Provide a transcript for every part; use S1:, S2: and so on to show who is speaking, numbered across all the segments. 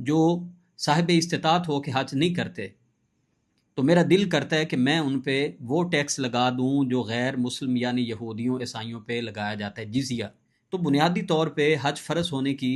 S1: جو صاحب استطاعت ہو کے حج نہیں کرتے، تو میرا دل کرتا ہے کہ میں ان پہ وہ ٹیکس لگا دوں جو غیر مسلم یعنی یہودیوں عیسائیوں پہ لگایا جاتا ہے، جزیہ۔ تو بنیادی طور پہ حج فرض ہونے کی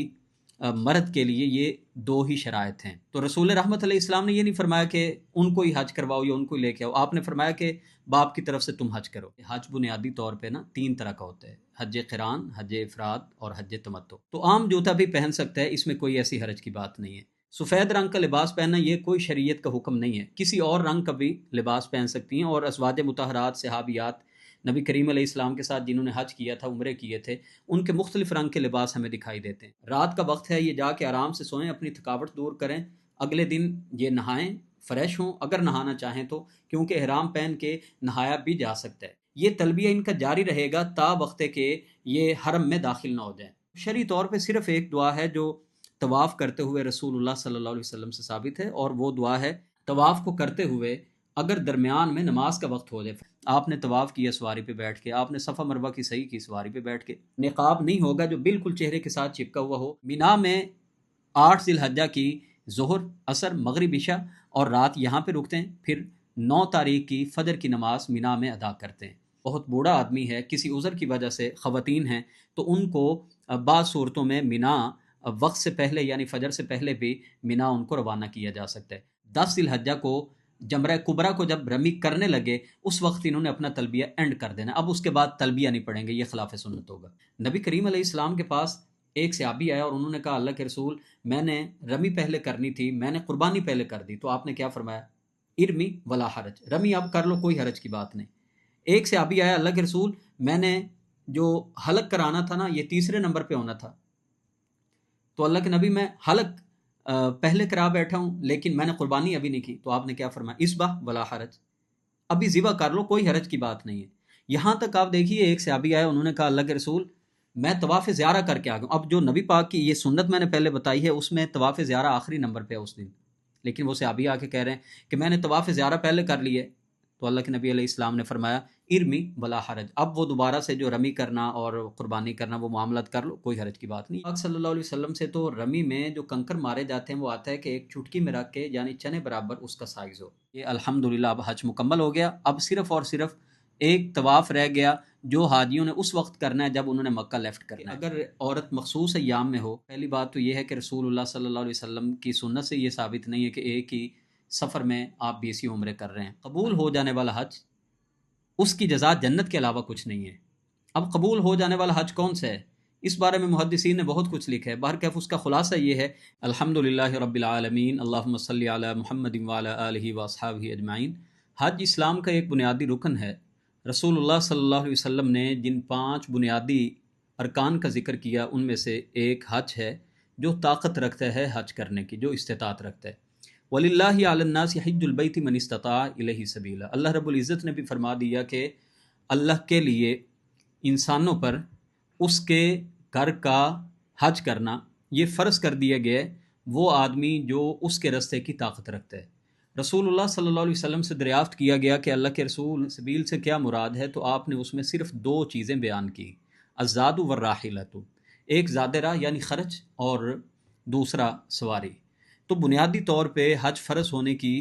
S1: مرد کے لیے یہ دو ہی شرائط ہیں۔ تو رسول رحمت علیہ السلام نے یہ نہیں فرمایا کہ ان کو ہی حج کرواؤ یا ان کو ہی لے کے آؤ، آپ نے فرمایا کہ باپ کی طرف سے تم حج کرو۔ حج بنیادی طور پہ تین طرح کا ہوتا ہے، حج قران، حج افراد اور حج تمتع۔ تو عام جوتا بھی پہن سکتا ہے، اس میں کوئی ایسی حرج کی بات نہیں ہے۔ سفید رنگ کا لباس پہننا یہ کوئی شریعت کا حکم نہیں ہے، کسی اور رنگ کا بھی لباس پہن سکتی ہیں، اور ازواج مطہرات صحابیات نبی کریم علیہ السلام کے ساتھ جنہوں نے حج کیا تھا، عمرے کیے تھے، ان کے مختلف رنگ کے لباس ہمیں دکھائی دیتے ہیں۔ رات کا وقت ہے، یہ جا کے آرام سے سوئیں، اپنی تھکاوٹ دور کریں، اگلے دن یہ نہائیں، فریش ہوں اگر نہانا چاہیں تو، کیونکہ احرام پہن کے نہایا بھی جا سکتا ہے۔ یہ تلبیہ ان کا جاری رہے گا تا وقت کہ یہ حرم میں داخل نہ ہو جائیں۔ شرعی طور پہ صرف ایک دعا ہے جو طواف کرتے ہوئے رسول اللہ صلی اللہ علیہ وسلم سے ثابت ہے، اور وہ دعا ہے طواف کو کرتے ہوئے اگر درمیان میں نماز کا وقت ہو جائے، آپ نے طواف کیا سواری پہ بیٹھ کے، آپ نے صفا مروہ کی صحیح کی سواری پہ بیٹھ کے، نقاب نہیں ہوگا جو بالکل چہرے کے ساتھ چپکا ہوا ہو۔ مینا میں 8 ذی الحجہ کی ظہر، عصر، مغرب، عشاء اور رات یہاں پہ رکتے ہیں، پھر 9 تاریخ کی فجر کی نماز مینا میں ادا کرتے ہیں۔ بہت بوڑھا آدمی ہے، کسی عذر کی وجہ سے خواتین ہیں، تو ان کو بعض صورتوں میں مینا وقت سے پہلے یعنی فجر سے پہلے بھی مینا ان کو روانہ کیا جا سکتا ہے۔ 10 ذی الحجہ کو جمرہ کبریٰ کو جب رمی کرنے لگے، اس وقت انہوں نے اپنا تلبیہ اینڈ کر دینا، اب اس کے بعد تلبیہ نہیں پڑھیں گے، یہ خلاف سنت ہوگا۔ نبی کریم علیہ السلام کے پاس ایک صحابی آیا اور انہوں نے کہا، اللہ کے رسول، میں نے رمی پہلے کرنی تھی، میں نے قربانی پہلے کر دی، تو آپ نے کیا فرمایا؟ ارمی ولا حرج، رمی اب کر لو، کوئی حرج کی بات نہیں۔ ایک صحابی آیا، اللہ کے رسول، میں نے جو حلق کرانا تھا نا، یہ تیسرے نمبر پہ ہونا تھا، تو اللہ کے نبی میں حلق پہلے کرا بیٹھا ہوں، لیکن میں نے قربانی ابھی نہیں کی، تو آپ نے کیا فرمایا؟ اسبح ولا حرج، ابھی ذبح کر لو، کوئی حرج کی بات نہیں ہے۔ یہاں تک آپ دیکھیے، ایک صحابی آیا، انہوں نے کہا، اللہ کے رسول، میں طواف زیارہ کر کے آ گیا ہوں۔ اب جو نبی پاک کی یہ سنت میں نے پہلے بتائی ہے، اس میں طواف زیارہ آخری نمبر پہ ہے اس دن، لیکن وہ صحابی آ کے کہہ رہے ہیں کہ میں نے طواف زیارہ پہلے کر لی ہے، تو اللہ کے نبی علیہ السلام نے فرمایا، ارمی ولا حرج، اب وہ دوبارہ سے جو رمی کرنا اور قربانی کرنا وہ معاملات کر لو، کوئی حرج کی بات نہیں۔ پاک صلی اللہ علیہ وسلم سے تو رمی میں جو کنکر مارے جاتے ہیں وہ آتا ہے کہ ایک چٹکی میں رکھ کے، یعنی چنے برابر اس کا سائز ہو۔ یہ الحمدللہ اب حج مکمل ہو گیا، اب صرف اور صرف ایک طواف رہ گیا جو حاجیوں نے اس وقت کرنا ہے جب انہوں نے مکہ لیفٹ کرنا ہے۔ اگر عورت مخصوص ایام میں ہو، پہلی بات تو یہ ہے کہ رسول اللہ صلی اللہ علیہ وسلم کی سنت سے یہ ثابت نہیں ہے کہ ایک ہی سفر میں آپ 20 عمرے کر رہے ہیں۔ قبول ہو جانے والا حج، اس کی جزا جنت کے علاوہ کچھ نہیں ہے۔ اب قبول ہو جانے والا حج کون سا ہے؟ اس بارے میں محدثین نے بہت کچھ لکھا ہے، بہرکیف اس کا خلاصہ یہ ہے، الحمدللہ رب العالمین، اللہم صلی علی محمد وعلی آلہ واصحابہ اجمعین۔ حج اسلام کا ایک بنیادی رکن ہے۔ رسول اللہ صلی اللہ علیہ وسلم نے جن 5 بنیادی ارکان کا ذکر کیا، ان میں سے ایک حج ہے، جو طاقت رکھتا ہے حج کرنے کی، جو استطاعت رکھتا ہے۔ وَلِلَّهِ عَلَى النَّاسِ حِجُّ الْبَيْتِ مَنِ اسْتَطَاعَ إِلَيْهِ سَبِيلًا، اللہ رب العزت نے بھی فرما دیا کہ اللہ کے لیے انسانوں پر اس کے گھر کا حج کرنا یہ فرض کر دیا گیا ہے، وہ آدمی جو اس کے رستے کی طاقت رکھتا ہے۔ رسول اللہ صلی اللہ علیہ وسلم سے دریافت کیا گیا کہ اللہ کے رسول، سبیل سے کیا مراد ہے؟ تو آپ نے اس میں صرف 2 چیزیں بیان کی، الزاد والراحلۃ، ایک زاد راہ یعنی خرچ، اور دوسرا سواری۔ تو بنیادی طور پہ حج فرض ہونے کی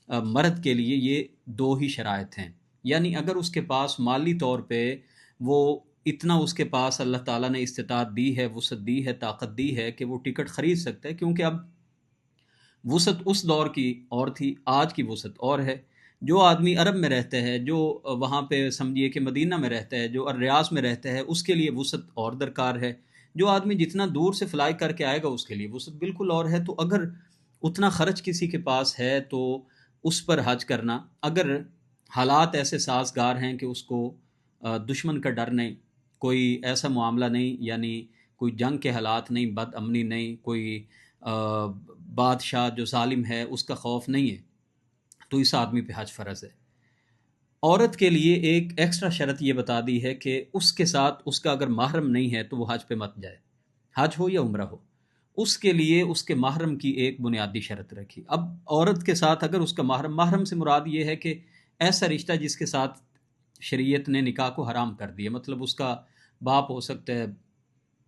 S1: مرد کے لیے یہ 2 ہی شرائط ہیں، یعنی اگر اس کے پاس مالی طور پہ وہ اتنا، اس کے پاس اللہ تعالیٰ نے استطاعت دی ہے، وسعت دی ہے، طاقت دی ہے کہ وہ ٹکٹ خرید سکتا ہے، کیونکہ اب وسعت اس دور کی اور تھی، آج کی وسعت اور ہے۔ جو آدمی عرب میں رہتا ہے، جو وہاں پہ سمجھیے کہ مدینہ میں رہتا ہے، جو الریاض میں رہتا ہے، اس کے لیے وسعت اور درکار ہے۔ جو آدمی جتنا دور سے فلائی کر کے آئے گا، اس کے لیے وسعت بالکل اور ہے۔ تو اگر اتنا خرچ کسی کے پاس ہے تو اس پر حج کرنا، اگر حالات ایسے سازگار ہیں کہ اس کو دشمن کا ڈر نہیں، کوئی ایسا معاملہ نہیں، یعنی کوئی جنگ کے حالات نہیں، بد امنی نہیں، کوئی بادشاہ جو ظالم ہے اس کا خوف نہیں ہے، تو اس آدمی پہ حج فرض ہے۔ عورت کے لیے ایک ایکسٹرا شرط یہ بتا دی ہے کہ اس کے ساتھ اس کا اگر محرم نہیں ہے تو وہ حج پہ مت جائے، حج ہو یا عمرہ ہو، اس کے لیے اس کے محرم کی ایک بنیادی شرط رکھی۔ اب عورت کے ساتھ اگر اس کا محرم سے مراد یہ ہے کہ ایسا رشتہ جس کے ساتھ شریعت نے نکاح کو حرام کر دیا، مطلب اس کا باپ ہو سکتا ہے،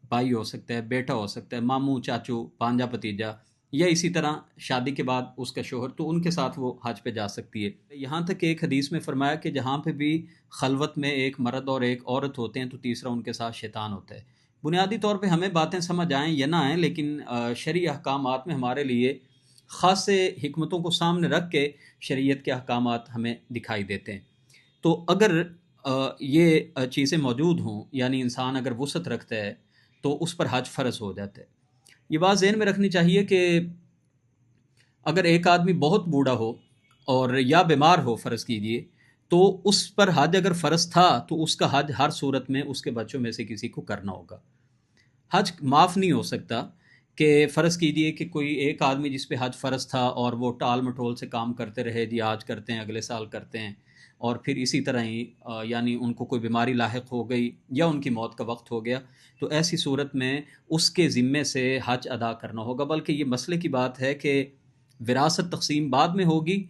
S1: بھائی ہو سکتا ہے، بیٹا ہو سکتا ہے، ماموں، چاچو، بھانجا، بھتیجا، یا اسی طرح شادی کے بعد اس کا شوہر، تو ان کے ساتھ وہ حج پہ جا سکتی ہے۔ یہاں تک کہ ایک حدیث میں فرمایا کہ جہاں پہ بھی خلوت میں ایک مرد اور ایک عورت ہوتے ہیں تو تیسرا ان کے ساتھ شیطان ہوتا ہے۔ بنیادی طور پہ ہمیں باتیں سمجھ آئیں یا نہ آئیں، لیکن شرعی احکامات میں ہمارے لیے خاص حکمتوں کو سامنے رکھ کے شریعت کے احکامات ہمیں دکھائی دیتے ہیں۔ تو اگر یہ چیزیں موجود ہوں، یعنی انسان اگر وسعت رکھتا ہے تو اس پر حج فرض ہو جاتا ہے۔ یہ بات ذہن میں رکھنی چاہیے کہ اگر ایک آدمی بہت بوڑھا ہو اور یا بیمار ہو فرض کیجئے، تو اس پر حج اگر فرض تھا تو اس کا حج ہر صورت میں اس کے بچوں میں سے کسی کو کرنا ہوگا۔ حج معاف نہیں ہو سکتا کہ فرض کیجئے کہ کوئی ایک آدمی جس پہ حج فرض تھا اور وہ ٹال مٹول سے کام کرتے رہے، جی آج کرتے ہیں اگلے سال کرتے ہیں، اور پھر اسی طرح ہی یعنی ان کو کوئی بیماری لاحق ہو گئی یا ان کی موت کا وقت ہو گیا، تو ایسی صورت میں اس کے ذمے سے حج ادا کرنا ہوگا۔ بلکہ یہ مسئلے کی بات ہے کہ وراثت تقسیم بعد میں ہوگی،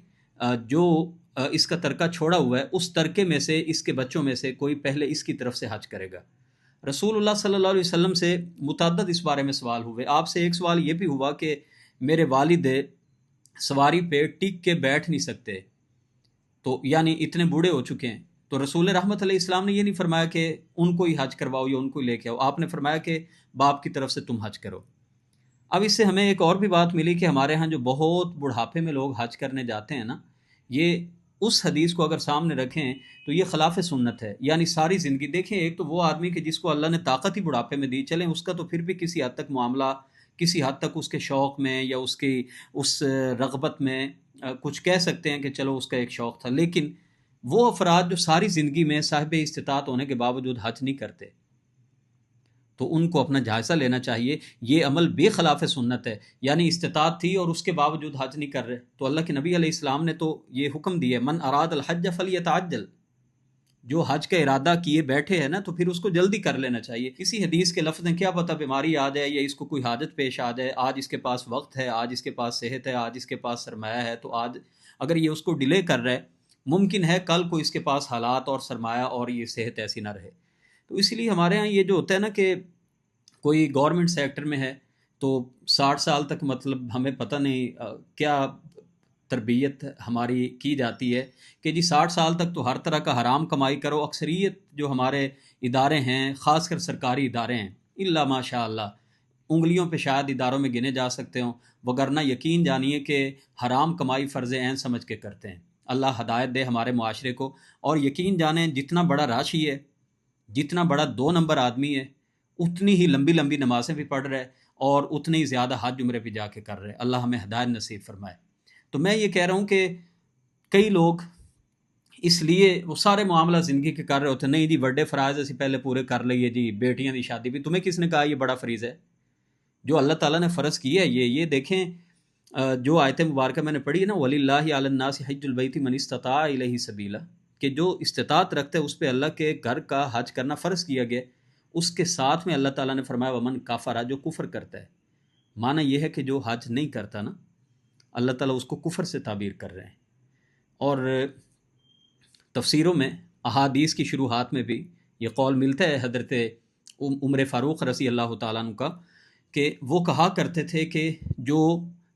S1: جو اس کا ترکہ چھوڑا ہوا ہے اس ترکے میں سے اس کے بچوں میں سے کوئی پہلے اس کی طرف سے حج کرے گا۔ رسول اللہ صلی اللہ علیہ وسلم سے متعدد اس بارے میں سوال ہوئے۔ آپ سے ایک سوال یہ بھی ہوا کہ میرے والد سواری پہ ٹک کے بیٹھ نہیں سکتے، تو یعنی اتنے بوڑھے ہو چکے ہیں، تو رسول رحمت علیہ السلام نے یہ نہیں فرمایا کہ ان کو ہی حج کرواؤ یا ان کو ہی لے کے آؤ، آپ نے فرمایا کہ باپ کی طرف سے تم حج کرو۔ اب اس سے ہمیں ایک اور بھی بات ملی کہ ہمارے ہاں جو بہت بڑھاپے میں لوگ حج کرنے جاتے ہیں نا، یہ اس حدیث کو اگر سامنے رکھیں تو یہ خلاف سنت ہے۔ یعنی ساری زندگی دیکھیں، ایک تو وہ آدمی کہ جس کو اللہ نے طاقت ہی بڑھاپے میں دی، چلیں اس کا تو پھر بھی کسی حد تک معاملہ، کسی حد تک اس کے شوق میں یا اس کی اس رغبت میں کچھ کہہ سکتے ہیں کہ چلو اس کا ایک شوق تھا، لیکن وہ افراد جو ساری زندگی میں صاحب استطاعت ہونے کے باوجود حج نہیں کرتے، تو ان کو اپنا جائزہ لینا چاہیے۔ یہ عمل بے خلاف سنت ہے، یعنی استطاعت تھی اور اس کے باوجود حج نہیں کر رہے، تو اللہ کے نبی علیہ السلام نے تو یہ حکم دیا ہے، من اراد الحج فلیتعجل، جو حج کا ارادہ کیے بیٹھے ہیں نا تو پھر اس کو جلدی کر لینا چاہیے۔ کسی حدیث کے لفظ ہیں، کیا پتہ بیماری آ جائے یا اس کو کوئی حاجت پیش آ جائے، آج اس کے پاس وقت ہے، آج اس کے پاس صحت ہے، آج اس کے پاس سرمایہ ہے، تو آج اگر یہ اس کو ڈیلے کر رہا ہے، ممکن ہے کل کو اس کے پاس حالات اور سرمایہ اور یہ صحت ایسی نہ رہے۔ تو اس لیے ہمارے ہاں یہ جو ہوتا ہے نا کہ کوئی گورنمنٹ سیکٹر میں ہے تو 60 سال تک، مطلب ہمیں پتہ نہیں کیا تربیت ہماری کی جاتی ہے کہ جی 60 سال تک تو ہر طرح کا حرام کمائی کرو۔ اکثریت جو ہمارے ادارے ہیں، خاص کر سرکاری ادارے ہیں، الا ماشاء اللہ انگلیوں پہ شاید اداروں میں گنے جا سکتے ہوں، وگرنہ یقین جانیے کہ حرام کمائی فرض عین سمجھ کے کرتے ہیں۔ اللہ ہدایت دے ہمارے معاشرے کو، اور یقین جانیں جتنا بڑا راشی ہے، جتنا بڑا 2 نمبر آدمی ہے، اتنی ہی لمبی لمبی نمازیں بھی پڑھ رہے اور اتنے ہی زیادہ حج عمرے بھی جا کے کر رہے۔ اللہ ہمیں ہدایت نصیب فرمائے۔ تو میں یہ کہہ رہا ہوں کہ کئی لوگ اس لیے وہ سارے معاملہ زندگی کے کر رہے ہوتے ہیں، نہیں جی بڑے فرائض اسی پہلے پورے کر لئیے، جی بیٹیاں دی شادی بھی، تمہیں کس نے کہا یہ بڑا فریض ہے؟ جو اللہ تعالیٰ نے فرض کیا ہے یہ دیکھیں، جو آیت مبارکہ میں نے پڑھی ہے نا، وَلِلَّهِ عَلَى النَّاسِ حِجُّ الْبَيْتِ مَنِ اسْتَطَاعَ إِلَيْهِ سَبِيلًا، کہ جو استطاعت رکھتے ہیں اس پہ اللہ کے گھر کا حج کرنا فرض کیا گیا۔ اس کے ساتھ میں اللہ تعالیٰ نے فرمایا وَمَنْ كَفَرَ، جو کفر کرتا ہے، معنی یہ ہے کہ جو حج نہیں کرتا نا، اللہ تعالیٰ اس کو کفر سے تعبیر کر رہے ہیں۔ اور تفسیروں میں احادیث کی شروحات میں بھی یہ قول ملتا ہے حضرت عمر فاروق رضی اللہ تعالیٰ عنہ کا، کہ وہ کہا کرتے تھے کہ جو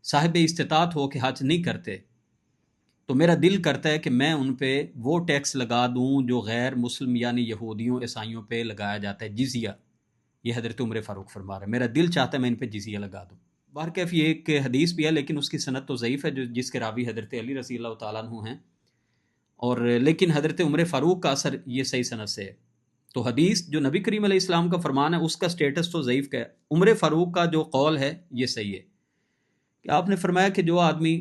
S1: صاحب استطاعت ہو کے حج نہیں کرتے تو میرا دل کرتا ہے کہ میں ان پہ وہ ٹیکس لگا دوں جو غیر مسلم یعنی یہودیوں عیسائیوں پہ لگایا جاتا ہے، جزیہ۔ یہ حضرت عمر فاروق فرما رہے ہیں، میرا دل چاہتا ہے میں ان پہ جزیہ لگا دوں۔ بہرکیف یہ ایک حدیث بھی ہے لیکن اس کی سند تو ضعیف ہے، جس کے راوی حضرت علی رضی اللہ تعالیٰ عنہ ہیں، اور لیکن حضرت عمر فاروق کا اثر یہ صحیح سند سے ہے۔ تو حدیث جو نبی کریم علیہ السلام کا فرمان ہے اس کا سٹیٹس تو ضعیف کا ہے، عمر فاروق کا جو قول ہے یہ صحیح ہے، کہ آپ نے فرمایا کہ جو آدمی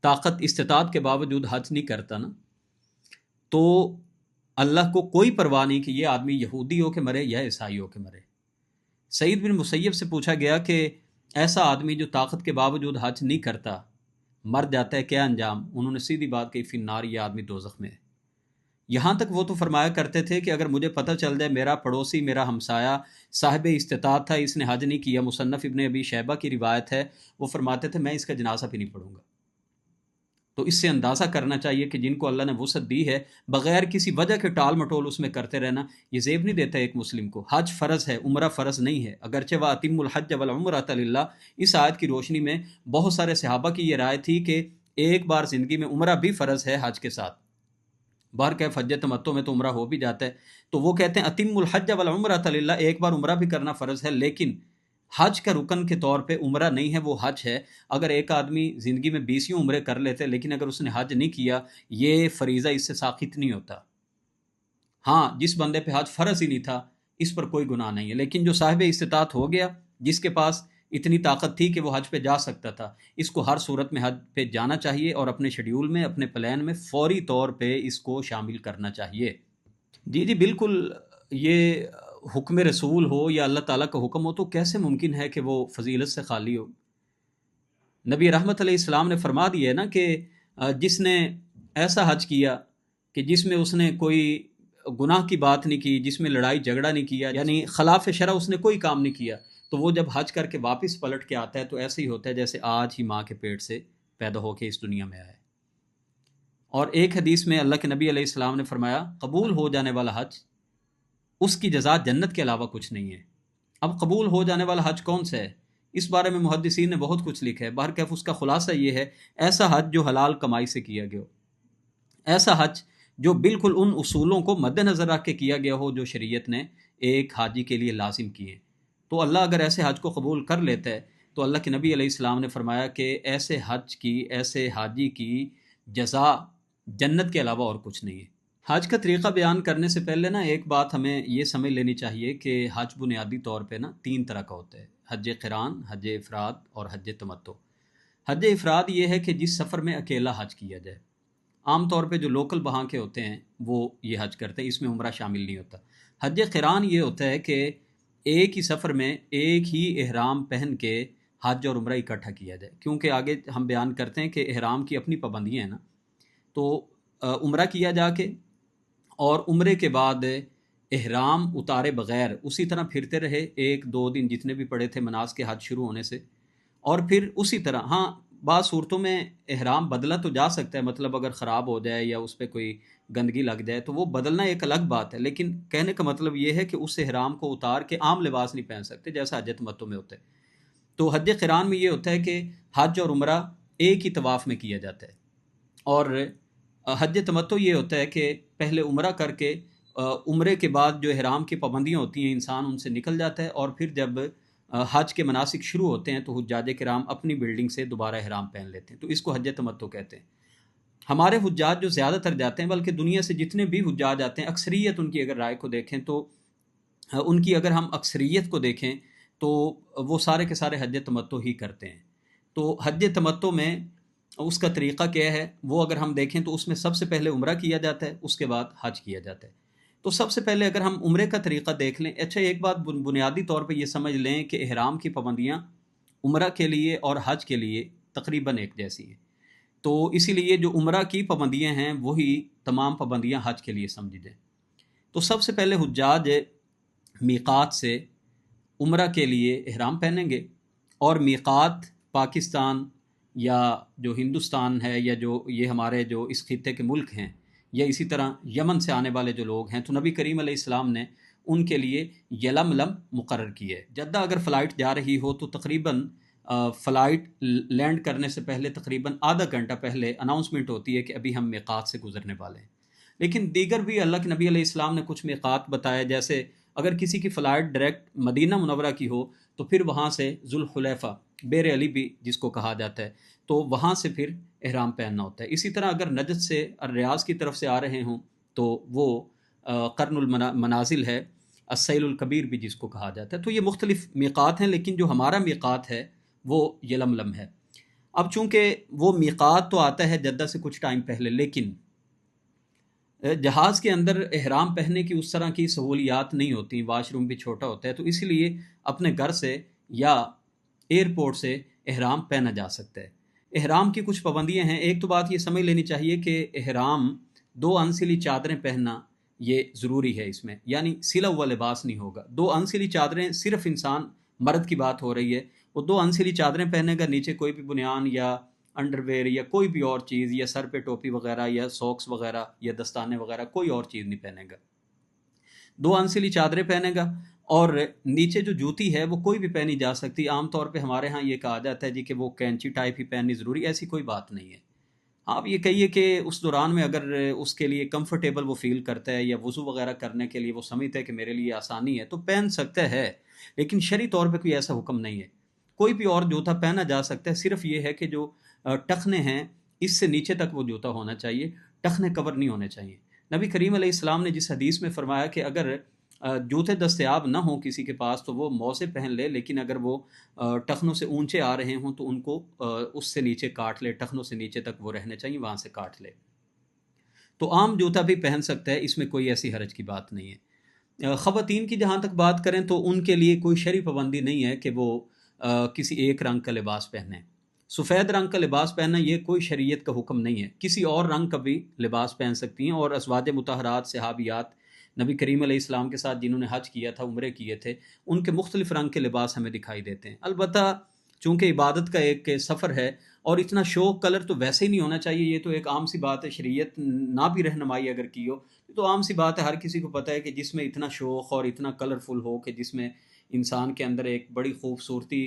S1: طاقت استطاعت کے باوجود حج نہیں کرتا نا، تو اللہ کو کوئی پرواہ نہیں کہ یہ آدمی یہودی ہو کے مرے یا عیسائی ہو کے مرے۔ سعید بن مسیب سے پوچھا گیا کہ ایسا آدمی جو طاقت کے باوجود حج نہیں کرتا مر جاتا ہے، کیا انجام؟ انہوں نے سیدھی بات کہی، فی النار، یہ آدمی دوزخ میں ہے۔ یہاں تک وہ تو فرمایا کرتے تھے کہ اگر مجھے پتہ چل جائے میرا پڑوسی، میرا ہمسایہ صاحب استطاعت تھا، اس نے حج نہیں کیا، مصنف ابن ابی شیبہ کی روایت ہے، وہ فرماتے تھے میں اس کا جنازہ بھی نہیں پڑھوں گا۔ تو اس سے اندازہ کرنا چاہیے کہ جن کو اللہ نے وسعت دی ہے بغیر کسی وجہ کے ٹال مٹول اس میں کرتے رہنا یہ زیب نہیں دیتا ایک مسلم کو۔ حج فرض ہے، عمرہ فرض نہیں ہے، اگرچہ وَأَتِمُّ الْحَجَّ وَالْعُمْرَةَ لِلَّهِ، اس آیت کی روشنی میں بہت سارے صحابہ کی یہ رائے تھی کہ ایک بار زندگی میں عمرہ بھی فرض ہے حج کے ساتھ، بہرکیف حج تمتع میں تو عمرہ ہو بھی جاتا ہے، تو وہ کہتے ہیں اتم الحج والعمرۃ للہ، ایک بار عمرہ بھی کرنا فرض ہے، لیکن حج کا رکن کے طور پہ عمرہ نہیں ہے، وہ حج ہے۔ اگر ایک آدمی زندگی میں 20 عمرے کر لیتے لیکن اگر اس نے حج نہیں کیا، یہ فریضہ اس سے ساقط نہیں ہوتا۔ ہاں، جس بندے پہ حج فرض ہی نہیں تھا اس پر کوئی گناہ نہیں ہے، لیکن جو صاحب استطاعت ہو گیا، جس کے پاس اتنی طاقت تھی کہ وہ حج پہ جا سکتا تھا، اس کو ہر صورت میں حج پہ جانا چاہیے اور اپنے شیڈیول میں، اپنے پلان میں فوری طور پہ اس کو شامل کرنا چاہیے۔ جی جی بالکل، یہ حکم رسول ہو یا اللہ تعالیٰ کا حکم ہو تو کیسے ممکن ہے کہ وہ فضیلت سے خالی ہو؟ نبی رحمت علیہ السلام نے فرما دیا ہے نا کہ جس نے ایسا حج کیا کہ جس میں اس نے کوئی گناہ کی بات نہیں کی، جس میں لڑائی جھگڑا نہیں کیا، یعنی خلاف شرع اس نے کوئی کام نہیں کیا، تو وہ جب حج کر کے واپس پلٹ کے آتا ہے تو ایسے ہی ہوتا ہے جیسے آج ہی ماں کے پیٹ سے پیدا ہو کے اس دنیا میں آیا ہے۔ اور ایک حدیث میں اللہ کے نبی علیہ السلام نے فرمایا قبول ہو جانے والا حج، اس کی جزا جنت کے علاوہ کچھ نہیں ہے۔ اب قبول ہو جانے والا حج کون سا ہے؟ اس بارے میں محدثین نے بہت کچھ لکھا ہے، بہرکیف اس کا خلاصہ یہ ہے، ایسا حج جو حلال کمائی سے کیا گیا ہو، ایسا حج جو بالکل ان اصولوں کو مد نظر رکھ کے کیا گیا ہو جو شریعت نے ایک حاجی کے لیے لازم کیے۔ تو اللہ اگر ایسے حج کو قبول کر لیتا ہے تو اللہ کے نبی علیہ السلام نے فرمایا کہ ایسے حج کی، ایسے حاجی کی جزا جنت کے علاوہ اور کچھ نہیں ہے۔ حج کا طریقہ بیان کرنے سے پہلے نا ایک بات ہمیں یہ سمجھ لینی چاہیے کہ حج بنیادی طور پہ نا 3 طرح کا ہوتا ہے، حج قران، حج افراد اور حج تمتع۔ حج افراد یہ ہے کہ جس سفر میں اکیلا حج کیا جائے، عام طور پہ جو لوکل وہاں کے ہوتے ہیں وہ یہ حج کرتے ہیں، اس میں عمرہ شامل نہیں ہوتا۔ حج قران یہ ہوتا ہے کہ ایک ہی سفر میں ایک ہی احرام پہن کے حج اور عمرہ اکٹھا کیا جائے، کیونکہ آگے ہم بیان کرتے ہیں کہ احرام کی اپنی پابندیاں ہیں نا، تو عمرہ کیا جا کے اور عمرے کے بعد احرام اتارے بغیر اسی طرح پھرتے رہے 1-2 دن جتنے بھی پڑے تھے مناسک کے حج شروع ہونے سے، اور پھر اسی طرح، ہاں بعض صورتوں میں احرام بدلا تو جا سکتا ہے، مطلب اگر خراب ہو جائے یا اس پہ کوئی گندگی لگ جائے تو وہ بدلنا ایک الگ بات ہے، لیکن کہنے کا مطلب یہ ہے کہ اس احرام کو اتار کے عام لباس نہیں پہن سکتے جیسا حج تمتع میں ہوتا ہے۔ تو حج قران میں یہ ہوتا ہے کہ حج اور عمرہ ایک ہی طواف میں کیا جاتا ہے، اور حج تمتع یہ ہوتا ہے کہ پہلے عمرہ کر کے عمرے کے بعد جو احرام کی پابندیاں ہوتی ہیں انسان ان سے نکل جاتا ہے، اور پھر جب حج کے مناسک شروع ہوتے ہیں تو حجاج کرام اپنی بلڈنگ سے دوبارہ احرام پہن لیتے ہیں، تو اس کو حج تمتع کہتے ہیں۔ ہمارے حجاج جو زیادہ تر جاتے ہیں، بلکہ دنیا سے جتنے بھی حجاج آتے ہیں، اکثریت ان کی اگر رائے کو دیکھیں تو ان کی اگر ہم اکثریت کو دیکھیں تو وہ سارے کے سارے حج تمتع ہی کرتے ہیں۔ تو حج تمتع میں اس کا طریقہ کیا ہے وہ اگر ہم دیکھیں تو اس میں سب سے پہلے عمرہ کیا جاتا ہے، اس کے بعد حج کیا جاتا ہے۔ تو سب سے پہلے اگر ہم عمرے کا طریقہ دیکھ لیں، اچھا ایک بات بنیادی طور پہ یہ سمجھ لیں کہ احرام کی پابندیاں عمرہ کے لیے اور حج کے لیے تقریباً ایک جیسی ہیں، تو اسی لیے جو عمرہ کی پابندیاں ہیں وہی تمام پابندیاں حج کے لیے سمجھ دیں۔ تو سب سے پہلے حجاج میقات سے عمرہ کے لیے احرام پہنیں گے، اور میقات پاکستان یا جو ہندوستان ہے یا جو یہ ہمارے جو اس خطے کے ملک ہیں، یا اسی طرح یمن سے آنے والے جو لوگ ہیں، تو نبی کریم علیہ السلام نے ان کے لیے یلملم مقرر کی ہے۔ جدہ اگر فلائٹ جا رہی ہو تو تقریباً فلائٹ لینڈ کرنے سے پہلے تقریباً آدھا گھنٹہ پہلے اناؤنسمنٹ ہوتی ہے کہ ابھی ہم میقات سے گزرنے والے ہیں۔ لیکن دیگر بھی اللہ کے نبی علیہ السلام نے کچھ میقات بتائے، جیسے اگر کسی کی فلائٹ ڈائریکٹ مدینہ منورہ کی ہو تو پھر وہاں سے ذوالحلیفہ، بیر علی بھی جس کو کہا جاتا ہے، تو وہاں سے پھر احرام پہننا ہوتا ہے۔ اسی طرح اگر نجد سے ریاض کی طرف سے آ رہے ہوں تو وہ قرن المنازل ہے، السیل الکبیر بھی جس کو کہا جاتا ہے۔ تو یہ مختلف میقات ہیں، لیکن جو ہمارا میقات ہے وہ یلملم ہے۔ اب چونکہ وہ میقات تو آتا ہے جدہ سے کچھ ٹائم پہلے، لیکن جہاز کے اندر احرام پہننے کی اس طرح کی سہولیات نہیں ہوتی، واش روم بھی چھوٹا ہوتا ہے، تو اسی لیے اپنے گھر سے یا ایئرپورٹ سے احرام پہنا جا سکتا ہے۔ احرام کی کچھ پابندیاں ہیں۔ ایک تو بات یہ سمجھ لینی چاہیے کہ احرام 2 انسلی چادریں پہننا یہ ضروری ہے، اس میں یعنی سلا ہوا لباس نہیں ہوگا۔ 2 انسلی چادریں صرف انسان مرد کی بات ہو رہی ہے، وہ 2 انسلی چادریں پہنے گا، نیچے کوئی بھی بنیان یا انڈر ویئر یا کوئی بھی اور چیز یا سر پہ ٹوپی وغیرہ یا ساکس وغیرہ یا دستانے وغیرہ کوئی اور چیز نہیں پہنے گا. 2 انسلی چادریں پہنے گا اور نیچے جو جوتی ہے وہ کوئی بھی پہنی جا سکتی. عام طور پہ ہمارے ہاں یہ کہا جاتا ہے جی کہ وہ کینچی ٹائپ ہی پہننی ضروری، ایسی کوئی بات نہیں ہے. آپ یہ کہیے کہ اس دوران میں اگر اس کے لیے کمفرٹیبل وہ فیل کرتا ہے یا وضو وغیرہ کرنے کے لیے وہ سمجھتا ہے کہ میرے لیے آسانی ہے تو پہن سکتا ہے، لیکن شرعی طور پہ کوئی ایسا حکم نہیں ہے. کوئی بھی اور جوتا پہنا جا سکتا ہے، صرف یہ ہے کہ جو ٹخنے ہیں اس سے نیچے تک وہ جوتا ہونا چاہیے، ٹخنے کور نہیں ہونے چاہیے. نبی کریم علیہ السلام نے جس حدیث میں فرمایا کہ اگر جوتے دستیاب نہ ہوں کسی کے پاس تو وہ موزے پہن لے، لیکن اگر وہ ٹخنوں سے اونچے آ رہے ہوں تو ان کو اس سے نیچے کاٹ لے، ٹخنوں سے نیچے تک وہ رہنے چاہیے، وہاں سے کاٹ لے. تو عام جوتا بھی پہن سکتا ہے، اس میں کوئی ایسی حرج کی بات نہیں ہے. خواتین کی جہاں تک بات کریں تو ان کے لیے کوئی شرعی پابندی نہیں ہے کہ وہ کسی ایک رنگ کا لباس پہنیں. سفید رنگ کا لباس پہننا یہ کوئی شریعت کا حکم نہیں ہے، کسی اور رنگ کا بھی لباس پہن سکتی ہیں. اور ازواج مطہرات صحابیات نبی کریم علیہ السلام کے ساتھ جنہوں نے حج کیا تھا، عمرے کیے تھے، ان کے مختلف رنگ کے لباس ہمیں دکھائی دیتے ہیں. البتہ چونکہ عبادت کا ایک سفر ہے اور اتنا شوق کلر تو ویسے ہی نہیں ہونا چاہیے، یہ تو ایک عام سی بات ہے. شریعت نہ بھی رہنمائی اگر کی ہو تو عام سی بات ہے، ہر کسی کو پتہ ہے کہ جس میں اتنا شوق اور اتنا کلرفل ہو کہ جس میں انسان کے اندر ایک بڑی خوبصورتی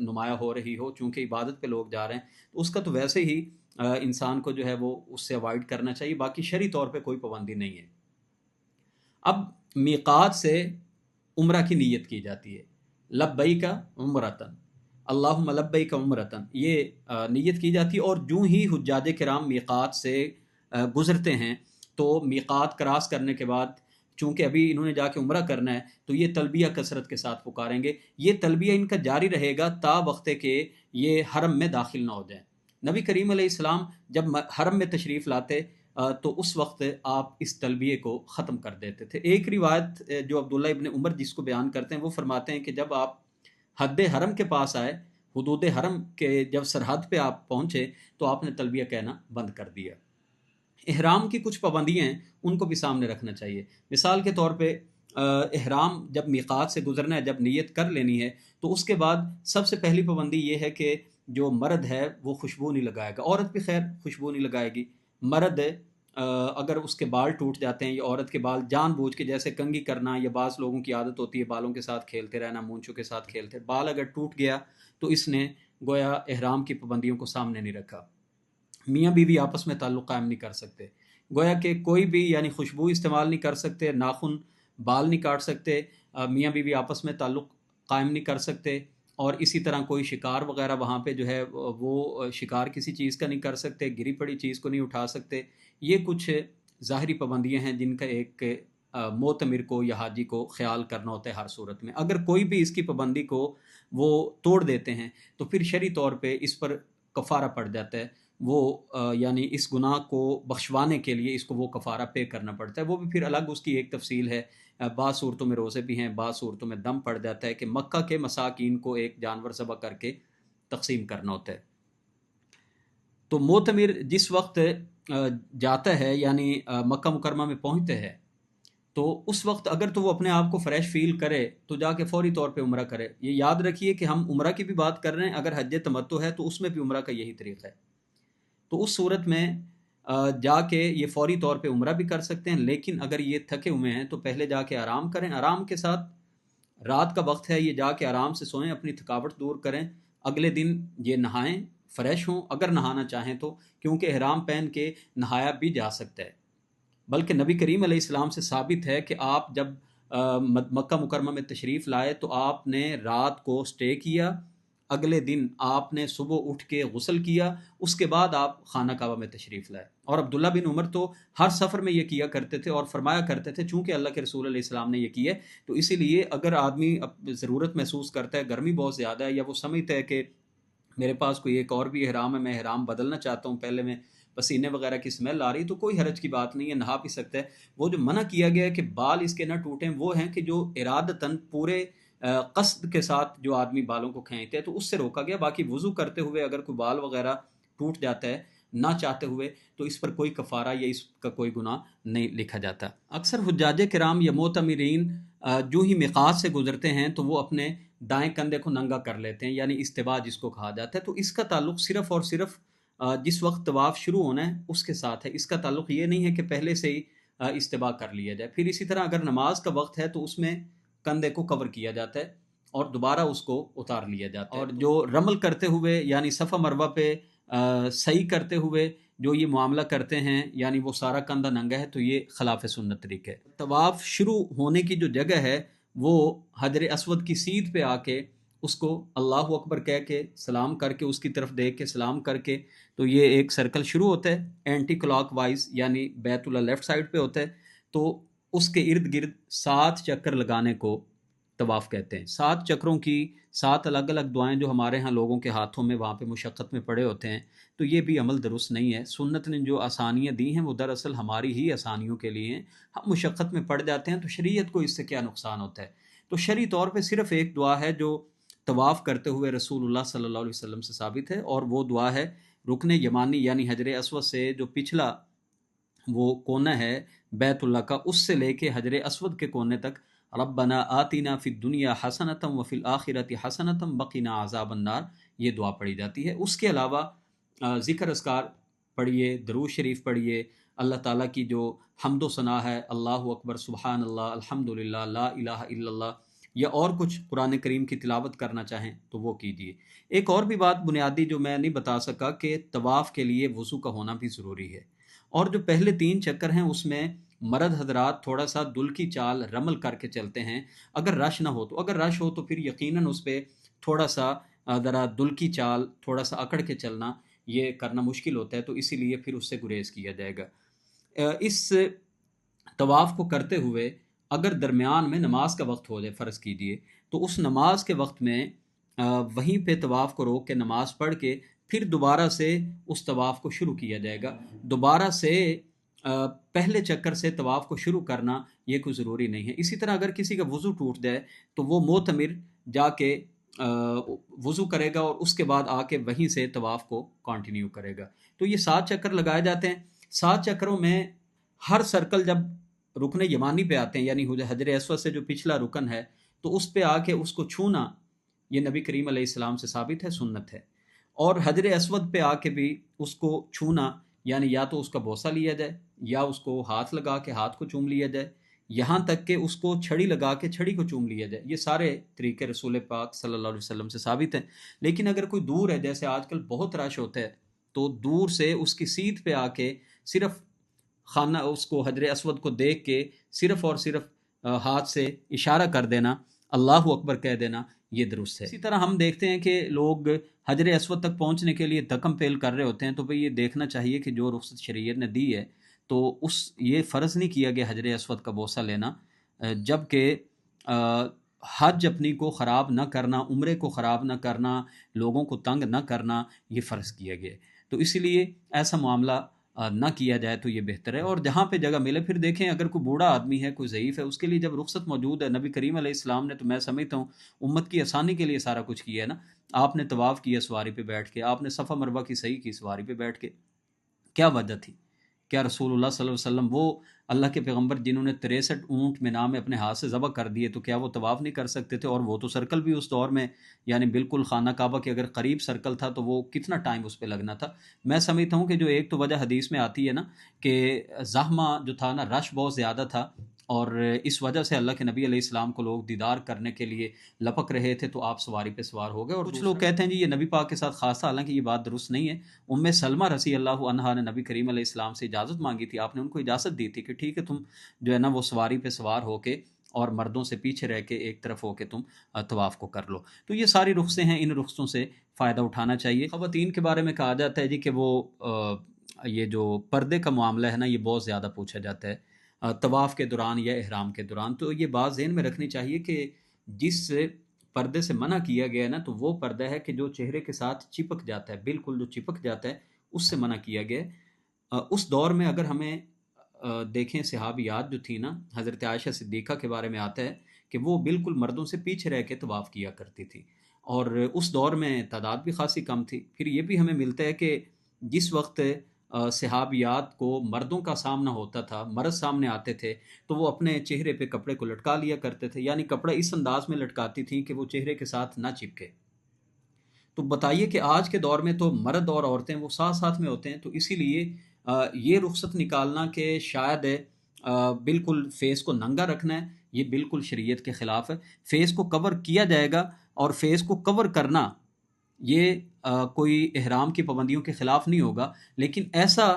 S1: نمایاں ہو رہی ہو، چونکہ عبادت پہ لوگ جا رہے ہیں تو اس کا تو ویسے ہی انسان کو جو ہے وہ اس سے اوائڈ کرنا چاہیے. باقی شرعی طور پہ کوئی پابندی نہیں ہے. اب میقات سے عمرہ کی نیت کی جاتی ہے، لبیک عمرتن، اللہم لبیک عمرتن، یہ نیت کی جاتی ہے. اور جو ہی حجاج کرام میقات سے گزرتے ہیں تو میقات کراس کرنے کے بعد چونکہ ابھی انہوں نے جا کے عمرہ کرنا ہے تو یہ تلبیہ کثرت کے ساتھ پکاریں گے. یہ تلبیہ ان کا جاری رہے گا تا وقت کہ یہ حرم میں داخل نہ ہو جائیں. نبی کریم علیہ السلام جب حرم میں تشریف لاتے تو اس وقت آپ اس تلبیہ کو ختم کر دیتے تھے. ایک روایت جو عبداللہ ابن عمر جس کو بیان کرتے ہیں وہ فرماتے ہیں کہ جب آپ حد حرم کے پاس آئے، حدود حرم کے جب سرحد پہ آپ پہنچے تو آپ نے تلبیہ کہنا بند کر دیا. احرام کی کچھ پابندیاں ہیں، ان کو بھی سامنے رکھنا چاہیے. مثال کے طور پہ احرام جب میقات سے گزرنا ہے، جب نیت کر لینی ہے تو اس کے بعد سب سے پہلی پابندی یہ ہے کہ جو مرد ہے وہ خوشبو نہیں لگائے گا. عورت بھی خیر خوشبو نہیں لگائے گی. مرد اگر اس کے بال ٹوٹ جاتے ہیں یا عورت کے بال جان بوجھ کے جیسے کنگھی کرنا، یا بعض لوگوں کی عادت ہوتی ہے بالوں کے ساتھ کھیلتے رہنا، مونچھوں کے ساتھ کھیلتے، بال اگر ٹوٹ گیا تو اس نے گویا احرام کی پابندیوں کو سامنے نہیں رکھا. میاں بیوی آپس میں تعلق قائم نہیں کر سکتے، گویا کہ کوئی بھی یعنی خوشبو استعمال نہیں کر سکتے، ناخن بال نہیں کاٹ سکتے، میاں بیوی آپس میں تعلق قائم نہیں کر سکتے. اور اسی طرح کوئی شکار وغیرہ وہاں پہ جو ہے وہ شکار کسی چیز کا نہیں کر سکتے، گری پڑی چیز کو نہیں اٹھا سکتے. یہ کچھ ظاہری پابندیاں ہیں جن کا ایک معتمر کو یا حاجی کو خیال کرنا ہوتا ہے ہر صورت میں. اگر کوئی بھی اس کی پابندی کو وہ توڑ دیتے ہیں تو پھر شرعی طور پہ اس پر کفارہ پڑ جاتا ہے. وہ یعنی اس گناہ کو بخشوانے کے لیے اس کو وہ کفارہ پے کرنا پڑتا ہے. وہ بھی پھر الگ اس کی ایک تفصیل ہے. بعض صورتوں میں روزے بھی ہیں، بعض صورتوں میں دم پڑ جاتا ہے کہ مکہ کے مساکین کو ایک جانور ذبح کر کے تقسیم کرنا ہوتا ہے. تو معتمر جس وقت جاتا ہے یعنی مکہ مکرمہ میں پہنچتے ہیں تو اس وقت اگر تو وہ اپنے آپ کو فریش فیل کرے تو جا کے فوری طور پہ عمرہ کرے. یہ یاد رکھیے کہ ہم عمرہ کی بھی بات کر رہے ہیں، اگر حج تمتع ہے تو اس میں بھی عمرہ کا یہی طریقہ ہے. تو اس صورت میں جا کے یہ فوری طور پہ عمرہ بھی کر سکتے ہیں، لیکن اگر یہ تھکے ہوئے ہیں تو پہلے جا کے آرام کریں. آرام کے ساتھ رات کا وقت ہے، یہ جا کے آرام سے سوئیں، اپنی تھکاوٹ دور کریں. اگلے دن یہ نہائیں، فریش ہوں اگر نہانا چاہیں تو، کیونکہ احرام پہن کے نہایا بھی جا سکتا ہے. بلکہ نبی کریم علیہ السلام سے ثابت ہے کہ آپ جب مکہ مکرمہ میں تشریف لائے تو آپ نے رات کو سٹے کیا، اگلے دن آپ نے صبح اٹھ کے غسل کیا، اس کے بعد آپ خانہ کعبہ میں تشریف لائے. اور عبداللہ بن عمر تو ہر سفر میں یہ کیا کرتے تھے اور فرمایا کرتے تھے، چونکہ اللہ کے رسول علیہ السلام نے یہ کیا ہے تو اسی لیے اگر آدمی ضرورت محسوس کرتا ہے، گرمی بہت زیادہ ہے، یا وہ سمجھتا ہے کہ میرے پاس کوئی ایک اور بھی احرام ہے، میں احرام بدلنا چاہتا ہوں، پہلے میں پسینے وغیرہ کی سمیل آ رہی، تو کوئی حرج کی بات نہیں ہے، نہا بھی سکتا ہے. وہ جو منع کیا گیا ہے کہ بال اس کے نہ ٹوٹیں وہ ہیں کہ جو ارادتاً پورے قصد کے ساتھ جو آدمی بالوں کو کھینچتے ہیں تو اس سے روکا گیا. باقی وضو کرتے ہوئے اگر کوئی بال وغیرہ ٹوٹ جاتا ہے نہ چاہتے ہوئے تو اس پر کوئی کفارہ یا اس کا کوئی گناہ نہیں لکھا جاتا. اکثر حجاج کرام یا معتمرین جو ہی میقات سے گزرتے ہیں تو وہ اپنے دائیں کندھے کو ننگا کر لیتے ہیں، یعنی استوا جس کو کہا جاتا ہے. تو اس کا تعلق صرف اور صرف جس وقت طواف شروع ہونا ہے اس کے ساتھ ہے، اس کا تعلق یہ نہیں ہے کہ پہلے سے ہی استباع کر لیا جائے۔ پھر اسی طرح اگر نماز کا وقت ہے تو اس میں کندھے کو کور کیا جاتا ہے اور دوبارہ اس کو اتار لیا جاتا ہے۔ اور جو رمل کرتے ہوئے یعنی صفا مروہ پہ سعی کرتے ہوئے جو یہ معاملہ کرتے ہیں، یعنی وہ سارا کندھا ننگا ہے، تو یہ خلاف سنت طریقہ ہے۔ طواف شروع ہونے کی جو جگہ ہے وہ حجر اسود کی سیدھ پہ آ کے اس کو اللہ اکبر کہہ کے سلام کر کے، اس کی طرف دیکھ کے سلام کر کے، تو یہ ایک سرکل شروع ہوتا ہے اینٹی کلاک وائز، یعنی بیت اللہ لیفٹ سائڈ پہ ہوتا ہے، تو اس کے ارد گرد 7 چکر لگانے کو طواف کہتے ہیں۔ 7 چکروں کی 7 الگ الگ دعائیں جو ہمارے ہاں لوگوں کے ہاتھوں میں وہاں پہ مشقت میں پڑے ہوتے ہیں، تو یہ بھی عمل درست نہیں ہے۔ سنت نے جو آسانیاں دی ہیں وہ دراصل ہماری ہی آسانیوں کے لیے ہیں، ہم مشقت میں پڑ جاتے ہیں، تو شریعت کو اس سے کیا نقصان ہوتا ہے؟ تو شرعی طور پہ صرف ایک دعا ہے جو طواف کرتے ہوئے رسول اللہ صلی اللہ علیہ وسلم سے ثابت ہے، اور وہ دعا ہے رکن یمانی یعنی حجر اسود سے جو پچھلا وہ کونا ہے بیت اللہ کا، اس سے لے کے حجر اسود کے کونے تک ربنا آتنا فی الدنیا حسنتم وفی الآخرۃ حسنتم وقنا عذاب النار، یہ دعا پڑھی جاتی ہے۔ اس کے علاوہ ذکر اذکار پڑھیے، درود شریف پڑھیے، اللہ تعالیٰ کی جو حمد و ثنا ہے، اللہ اکبر، سبحان اللہ، الحمدللہ، لا الہ الا اللہ، یا اور کچھ قرآن کریم کی تلاوت کرنا چاہیں تو وہ کیجیے۔ ایک اور بھی بات بنیادی جو میں نہیں بتا سکا کہ طواف کے لیے وضو کا ہونا بھی ضروری ہے، اور جو پہلے 3 چکر ہیں اس میں مرد حضرات تھوڑا سا دل کی چال رمل کر کے چلتے ہیں، اگر رش نہ ہو تو، اگر رش ہو تو پھر یقیناً اس پہ تھوڑا سا ذرا دل کی چال تھوڑا سا اکڑ کے چلنا یہ کرنا مشکل ہوتا ہے، تو اسی لیے پھر اس سے گریز کیا جائے گا۔ اس طواف کو کرتے ہوئے اگر درمیان میں نماز کا وقت ہو جائے، فرض کیجیے، تو اس نماز کے وقت میں وہیں پہ طواف کو روک کے نماز پڑھ کے پھر دوبارہ سے اس طواف کو شروع کیا جائے گا۔ دوبارہ سے پہلے چکر سے طواف کو شروع کرنا یہ کوئی ضروری نہیں ہے۔ اسی طرح اگر کسی کا وضو ٹوٹ جائے تو وہ معتمر جا کے وضو کرے گا اور اس کے بعد آ کے وہیں سے طواف کو کنٹینیو کرے گا۔ تو یہ 7 چکر لگائے جاتے ہیں۔ 7 چکروں میں ہر سرکل جب رکن یمانی پہ آتے ہیں، یعنی حجر اسود سے جو پچھلا رکن ہے، تو اس پہ آ کے اس کو چھونا یہ نبی کریم علیہ السلام سے ثابت ہے، سنت ہے۔ اور حجر اسود پہ آ کے بھی اس کو چھونا، یعنی یا تو اس کا بوسہ لیا جائے یا اس کو ہاتھ لگا کے ہاتھ کو چوم لیا جائے، یہاں تک کہ اس کو چھڑی لگا کے چھڑی کو چوم لیا جائے، یہ سارے طریقے رسول پاک صلی اللہ علیہ وسلم سے ثابت ہیں۔ لیکن اگر کوئی دور ہے، جیسے آج کل بہت رش ہوتا ہے، تو دور سے اس کی سیدھ پہ آ کے صرف خانہ اس کو حجر اسود کو دیکھ کے صرف اور صرف ہاتھ سے اشارہ کر دینا، اللہ اکبر کہہ دینا، یہ درست ہے۔ اسی طرح ہم دیکھتے ہیں کہ لوگ حجر اسود تک پہنچنے کے لیے دکم پیل کر رہے ہوتے ہیں، تو بھئی یہ دیکھنا چاہیے کہ جو رخصت شریعت نے دی ہے تو یہ فرض نہیں کیا گیا حجر اسود کا بوسہ لینا، جبکہ حج اپنی کو خراب نہ کرنا، عمرے کو خراب نہ کرنا، لوگوں کو تنگ نہ کرنا، یہ فرض کیا گیا ہے۔ تو اسی لیے ایسا معاملہ نہ کیا جائے تو یہ بہتر ہے۔ اور جہاں پہ جگہ ملے، پھر دیکھیں اگر کوئی بوڑھا آدمی ہے، کوئی ضعیف ہے، اس کے لیے جب رخصت موجود ہے، نبی کریم علیہ السلام نے تو میں سمجھتا ہوں امت کی آسانی کے لیے سارا کچھ کیا ہے نا۔ آپ نے طواف کیا سواری پہ بیٹھ کے، آپ نے صفا مروہ کی صحیح کی سواری پہ بیٹھ کے، کیا وجہ تھی؟ کیا رسول اللہ صلی اللہ علیہ وسلم وہ اللہ کے پیغمبر جنہوں نے 63 اونٹ مینا میں اپنے ہاتھ سے ذبح کر دیے، تو کیا وہ طواف نہیں کر سکتے تھے؟ اور وہ تو سرکل بھی اس دور میں یعنی بالکل خانہ کعبہ کے اگر قریب سرکل تھا تو وہ کتنا ٹائم اس پہ لگنا تھا۔ میں سمجھتا ہوں کہ جو ایک تو وجہ حدیث میں آتی ہے نا کہ زحمہ جو تھا نا، رش بہت زیادہ تھا، اور اس وجہ سے اللہ کے نبی علیہ السلام کو لوگ دیدار کرنے کے لیے لپک رہے تھے، تو آپ سواری پہ سوار ہو گئے۔ اور کچھ لوگ کہتے ہیں جی یہ نبی پاک کے ساتھ خاص تھا، حالانکہ یہ بات درست نہیں ہے۔ ام سلمہ رضی اللہ عنہا نے نبی کریم علیہ السلام سے اجازت مانگی تھی، آپ نے ان کو اجازت دی تھی کہ ٹھیک ہے، تم جو ہے نا وہ سواری پہ سوار ہو کے اور مردوں سے پیچھے رہ کے ایک طرف ہو کے تم طواف کو کر لو۔ تو یہ ساری رخصیں ہیں، ان رخصوں سے فائدہ اٹھانا چاہیے۔ خواتین کے بارے میں کہا جاتا ہے جی کہ وہ یہ جو پردے کا معاملہ ہے نا، یہ بہت زیادہ پوچھا جاتا ہے طواف کے دوران یا احرام کے دوران۔ تو یہ بات ذہن میں رکھنی چاہیے کہ جس پردے سے منع کیا گیا ہے نا، تو وہ پردہ ہے کہ جو چہرے کے ساتھ چپک جاتا ہے، بالکل جو چپک جاتا ہے، اس سے منع کیا گیا ہے۔ اس دور میں اگر ہمیں دیکھیں صحابیات جو تھی نا، حضرت عائشہ صدیقہ کے بارے میں آتا ہے کہ وہ بالکل مردوں سے پیچھے رہ کے طواف کیا کرتی تھی، اور اس دور میں تعداد بھی خاصی کم تھی۔ پھر یہ بھی ہمیں ملتا ہے کہ جس وقت صحابیات کو مردوں کا سامنا ہوتا تھا، مرد سامنے آتے تھے، تو وہ اپنے چہرے پہ کپڑے کو لٹکا لیا کرتے تھے، یعنی کپڑا اس انداز میں لٹکاتی تھیں کہ وہ چہرے کے ساتھ نہ چپکے۔ تو بتائیے کہ آج کے دور میں تو مرد اور عورتیں وہ ساتھ ساتھ میں ہوتے ہیں، تو اسی لیے یہ رخصت نکالنا کہ شاید بالکل فیس کو ننگا رکھنا ہے، یہ بالکل شریعت کے خلاف ہے۔ فیس کو کور کیا جائے گا، اور فیس کو کور کرنا یہ کوئی احرام کی پابندیوں کے خلاف نہیں ہوگا، لیکن ایسا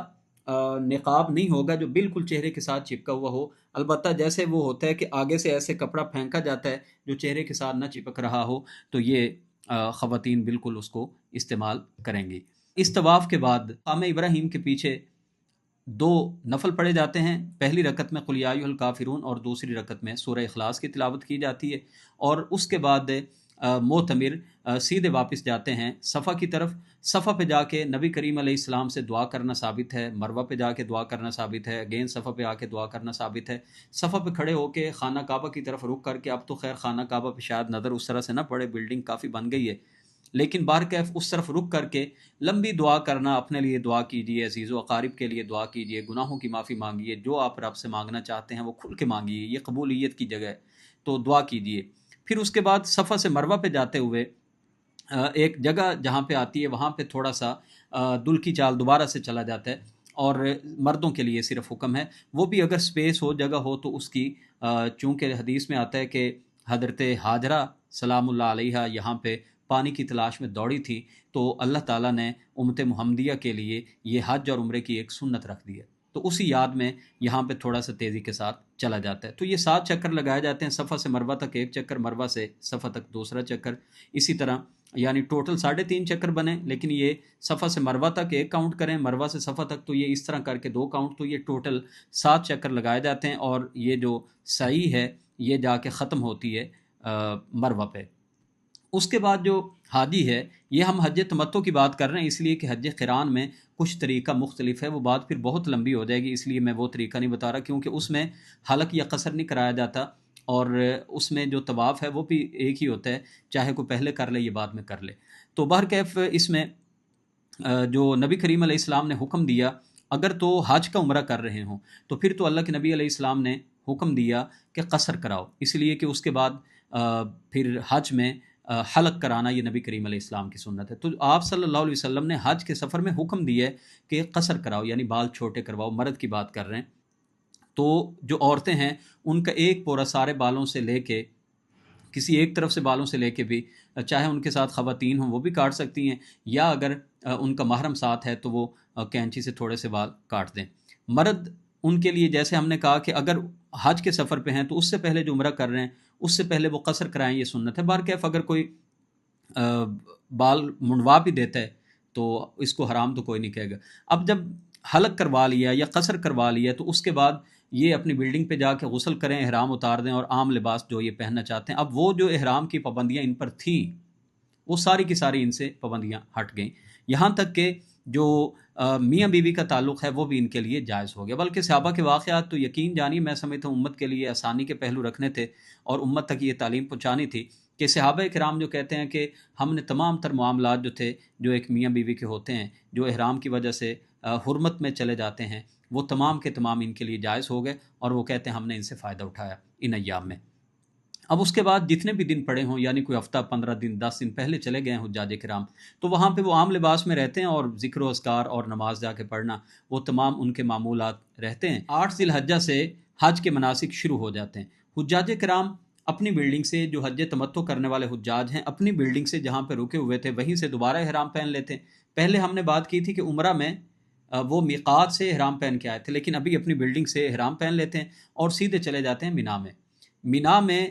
S1: نقاب نہیں ہوگا جو بالکل چہرے کے ساتھ چپکا ہوا ہو۔ البتہ جیسے وہ ہوتا ہے کہ آگے سے ایسے کپڑا پھینکا جاتا ہے جو چہرے کے ساتھ نہ چپک رہا ہو، تو یہ خواتین بالکل اس کو استعمال کریں گی۔ اس طواف کے بعد مقام ابراہیم کے پیچھے 2 نفل پڑھے جاتے ہیں۔ پہلی رکعت میں قل یا ایھا الکافرون اور دوسری رکعت میں سورہ اخلاص کی تلاوت کی جاتی ہے، اور اس کے بعد معتمر سیدھے واپس جاتے ہیں صفا کی طرف۔ صفا پہ جا کے نبی کریم علیہ السلام سے دعا کرنا ثابت ہے، مروہ پہ جا کے دعا کرنا ثابت ہے، اگین صفا پہ آ کے دعا کرنا ثابت ہے۔ صفا پہ کھڑے ہو کے خانہ کعبہ کی طرف رخ کر کے، اب تو خیر خانہ کعبہ پہ شاید نظر اس طرح سے نہ پڑے، بلڈنگ کافی بن گئی ہے، لیکن بہرکیف اس طرف رخ کر کے لمبی دعا کرنا، اپنے لیے دعا کیجیے، عزیز و اقارب کے لیے دعا کیجیے، گناہوں کی معافی مانگیے، جو آپ رب سے مانگنا چاہتے ہیں وہ کھل کے مانگیے، یہ قبولیت کی جگہ ہے، تو دعا کیجیے۔ پھر اس کے بعد صفا سے مروہ پہ جاتے ہوئے ایک جگہ جہاں پہ آتی ہے وہاں پہ تھوڑا سا دل کی چال دوبارہ سے چلا جاتا ہے، اور مردوں کے لیے صرف حکم ہے، وہ بھی اگر سپیس ہو، جگہ ہو تو اس کی، چونکہ حدیث میں آتا ہے کہ حضرت ہاجرہ سلام اللہ علیہا یہاں پہ پانی کی تلاش میں دوڑی تھی، تو اللہ تعالیٰ نے امت محمدیہ کے لیے یہ حج اور عمرے کی ایک سنت رکھ دی ہے، تو اسی یاد میں یہاں پہ تھوڑا سا تیزی کے ساتھ چلا جاتا ہے۔ تو یہ 7 چکر لگائے جاتے ہیں، صفا سے مروہ تک 1 چکر، مروہ سے صفا تک دوسرا چکر، اسی طرح یعنی ٹوٹل 3.5 چکر بنے، لیکن یہ صفا سے مروہ تک 1 کاؤنٹ کریں، مروہ سے صفا تک تو یہ اس طرح کر کے 2 کاؤنٹ، تو یہ ٹوٹل 7 چکر لگائے جاتے ہیں، اور یہ جو سعی ہے یہ جا کے ختم ہوتی ہے مروہ پہ۔ اس کے بعد جو حاجی ہے، یہ ہم حج تمتع کی بات کر رہے ہیں، اس لیے کہ حج قران میں کچھ طریقہ مختلف ہے، وہ بات پھر بہت لمبی ہو جائے گی، اس لیے میں وہ طریقہ نہیں بتا رہا، کیونکہ اس میں حلق یا قصر نہیں کرایا جاتا، اور اس میں جو طواف ہے وہ بھی ایک ہی ہوتا ہے، چاہے کوئی پہلے کر لے یا بعد میں کر لے۔ تو بہرکیف اس میں جو نبی کریم علیہ السلام نے حکم دیا، اگر تو حج کا عمرہ کر رہے ہوں تو پھر تو اللہ کے نبی علیہ السلام نے حکم دیا کہ قصر کراؤ، اس لیے کہ اس کے بعد پھر حج میں حلق کرانا یہ نبی کریم علیہ السلام کی سنت ہے۔ تو آپ صلی اللہ علیہ وسلم نے حج کے سفر میں حکم دیا ہے کہ قصر کراؤ، یعنی بال چھوٹے کرواؤ، مرد کی بات کر رہے ہیں۔ تو جو عورتیں ہیں ان کا ایک پورا سارے بالوں سے لے کے، کسی ایک طرف سے بالوں سے لے کے بھی، چاہے ان کے ساتھ خواتین ہوں وہ بھی کاٹ سکتی ہیں، یا اگر ان کا محرم ساتھ ہے تو وہ کینچی سے تھوڑے سے بال کاٹ دیں۔ مرد ان کے لیے جیسے ہم نے کہا کہ اگر حج کے سفر پہ ہیں تو اس سے پہلے جو عمرہ کر رہے ہیں اس سے پہلے وہ قصر کرائیں، یہ سنت ہے۔ بہرکیف اگر کوئی بال منڈوا بھی دیتا ہے تو اس کو حرام تو کوئی نہیں کہے گا۔ اب جب حلق کروا لیا یا قصر کروا لیا تو اس کے بعد یہ اپنی بلڈنگ پہ جا کے غسل کریں، احرام اتار دیں، اور عام لباس جو یہ پہننا چاہتے ہیں، اب وہ جو احرام کی پابندیاں ان پر تھیں وہ ساری کی ساری ان سے پابندیاں ہٹ گئیں، یہاں تک کہ جو میاں بیوی کا تعلق ہے وہ بھی ان کے لیے جائز ہو گیا۔ بلکہ صحابہ کے واقعات تو یقین جانیے، میں سمجھتا ہوں امت کے لیے آسانی کے پہلو رکھنے تھے اور امت تک یہ تعلیم پہنچانی تھی کہ صحابہ کرام جو کہتے ہیں کہ ہم نے تمام تر معاملات جو تھے جو ایک میاں بیوی کے ہوتے ہیں، جو احرام کی وجہ سے حرمت میں چلے جاتے ہیں، وہ تمام کے تمام ان کے لیے جائز ہو گئے، اور وہ کہتے ہیں ہم نے ان سے فائدہ اٹھایا ان ایام میں۔ اب اس کے بعد جتنے بھی دن پڑے ہوں، یعنی کوئی ہفتہ، 15 دن، 10 دن پہلے چلے گئے ہیں حجاج کرام، تو وہاں پہ وہ عام لباس میں رہتے ہیں، اور ذکر و اذکار اور نماز جا کے پڑھنا وہ تمام ان کے معمولات رہتے ہیں۔ 8 ذی الحجہ سے حج کے مناسک شروع ہو جاتے ہیں۔ حجاج کرام اپنی بلڈنگ سے، جو حج تمتع کرنے والے حجاج ہیں، اپنی بلڈنگ سے جہاں پہ رکے ہوئے تھے وہیں سے دوبارہ احرام پہن لیتے ہیں۔ پہلے ہم نے بات کی تھی کہ عمرہ میں وہ میقات سے احرام پہن کے آئے تھے، لیکن ابھی اپنی بلڈنگ سے احرام پہن لیتے ہیں اور سیدھے چلے جاتے ہیں مینا میں۔ مینا میں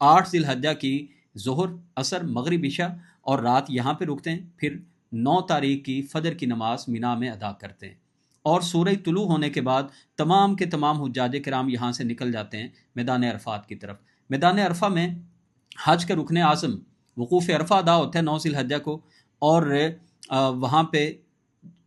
S1: 8 ذی الحجہ کی ظہر، عصر، مغرب، عشاء اور رات یہاں پہ رکتے ہیں، پھر 9 تاریخ کی فجر کی نماز مینا میں ادا کرتے ہیں، اور سورج طلوع ہونے کے بعد تمام کے تمام حجاج کرام یہاں سے نکل جاتے ہیں میدان عرفات کی طرف۔ میدان عرفہ میں حج کا رکن اعظم وقوف عرفہ ادا ہوتا ہے 9 ذی الحجہ کو، اور وہاں پہ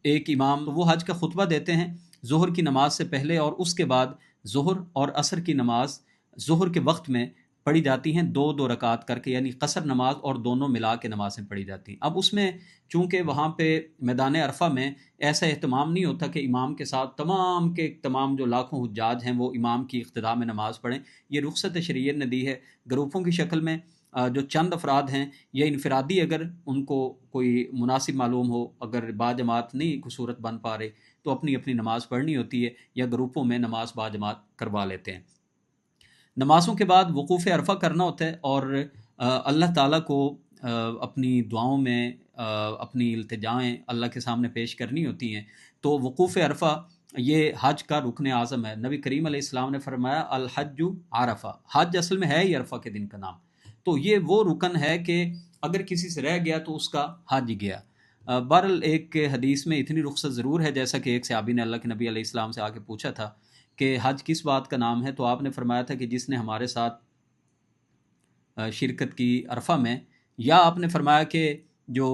S1: ایک امام وہ حج کا خطبہ دیتے ہیں ظہر کی نماز سے پہلے، اور اس کے بعد ظہر اور عصر کی نماز ظہر کے وقت میں پڑھی جاتی ہیں 2 رکعت کر کے، یعنی قصر نماز اور دونوں ملا کے نمازیں پڑھی جاتی ہیں۔ اب اس میں چونکہ وہاں پہ میدان عرفہ میں ایسا اہتمام نہیں ہوتا کہ امام کے ساتھ تمام کے تمام جو لاکھوں حجاج ہیں وہ امام کی اقتداء میں نماز پڑھیں، یہ رخصت شریعت نے دی ہے گروپوں کی شکل میں۔ جو چند افراد ہیں یا انفرادی اگر ان کو کوئی مناسب معلوم ہو، اگر باجماعت نہیں کوئی صورت بن پا رہے تو اپنی اپنی نماز پڑھنی ہوتی ہے یا گروپوں میں نماز باجماعت کروا لیتے ہیں۔ نمازوں کے بعد وقوف عرفہ کرنا ہوتا ہے اور اللہ تعالیٰ کو اپنی دعاؤں میں اپنی التجائیں اللہ کے سامنے پیش کرنی ہوتی ہیں۔ تو وقوف عرفہ یہ حج کا رکن اعظم ہے۔ نبی کریم علیہ السلام نے فرمایا الحج عرفہ، حج اصل میں ہے ہی عرفہ کے دن کا نام، تو یہ وہ رکن ہے کہ اگر کسی سے رہ گیا تو اس کا حج گیا۔ بہرحال ایک حدیث میں اتنی رخصت ضرور ہے، جیسا کہ ایک صحابی نے اللہ کے نبی علیہ السلام سے آ کے پوچھا تھا کہ حج کس بات کا نام ہے، تو آپ نے فرمایا تھا کہ جس نے ہمارے ساتھ شرکت کی عرفہ میں، یا آپ نے فرمایا کہ جو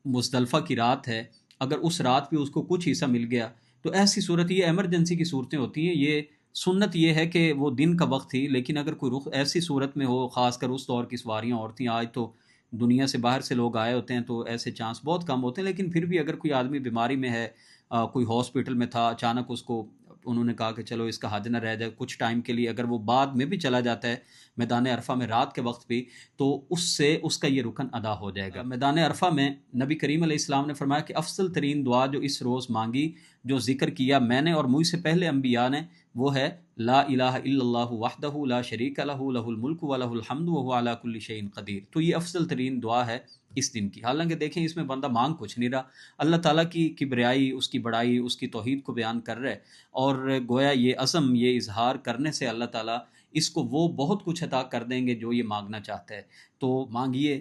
S1: مزدلفہ کی رات ہے اگر اس رات پہ اس کو کچھ حصہ مل گیا تو ایسی صورت، یہ ایمرجنسی کی صورتیں ہوتی ہیں، یہ سنت یہ ہے کہ وہ دن کا وقت تھی، لیکن اگر کوئی رخ ایسی صورت میں ہو، خاص کر اس دور کی سواریاں اور تھیں، آج تو دنیا سے باہر سے لوگ آئے ہوتے ہیں تو ایسے چانس بہت کم ہوتے ہیں، لیکن پھر بھی اگر کوئی آدمی بیماری میں ہے، کوئی ہاسپٹل میں تھا، اچانک اس کو انہوں نے کہا کہ چلو اس کا حج نہ رہ جائے کچھ ٹائم کے لیے، اگر وہ بعد میں بھی چلا جاتا ہے میدان عرفہ میں رات کے وقت بھی، تو اس سے اس کا یہ رکن ادا ہو جائے گا۔ میدان عرفہ میں نبی کریم علیہ السلام نے فرمایا کہ افضل ترین دعا جو اس روز مانگی، جو ذکر کیا میں نے اور مجھ سے پہلے انبیاء نے، وہ ہے لا الہ الا اللہ وحدہ لا شریک لہ لہ الملک و لہ الحمد وہو علی کل شیء قدیر۔ تو یہ افضل ترین دعا ہے اس دن کی۔ حالانکہ دیکھیں اس میں بندہ مانگ کچھ نہیں رہا، اللہ تعالیٰ کی کبریائی، اس کی بڑائی، اس کی توحید کو بیان کر رہے، اور گویا یہ عزم، یہ اظہار کرنے سے اللہ تعالیٰ اس کو وہ بہت کچھ عطا کر دیں گے جو یہ مانگنا چاہتا ہے۔ تو مانگیے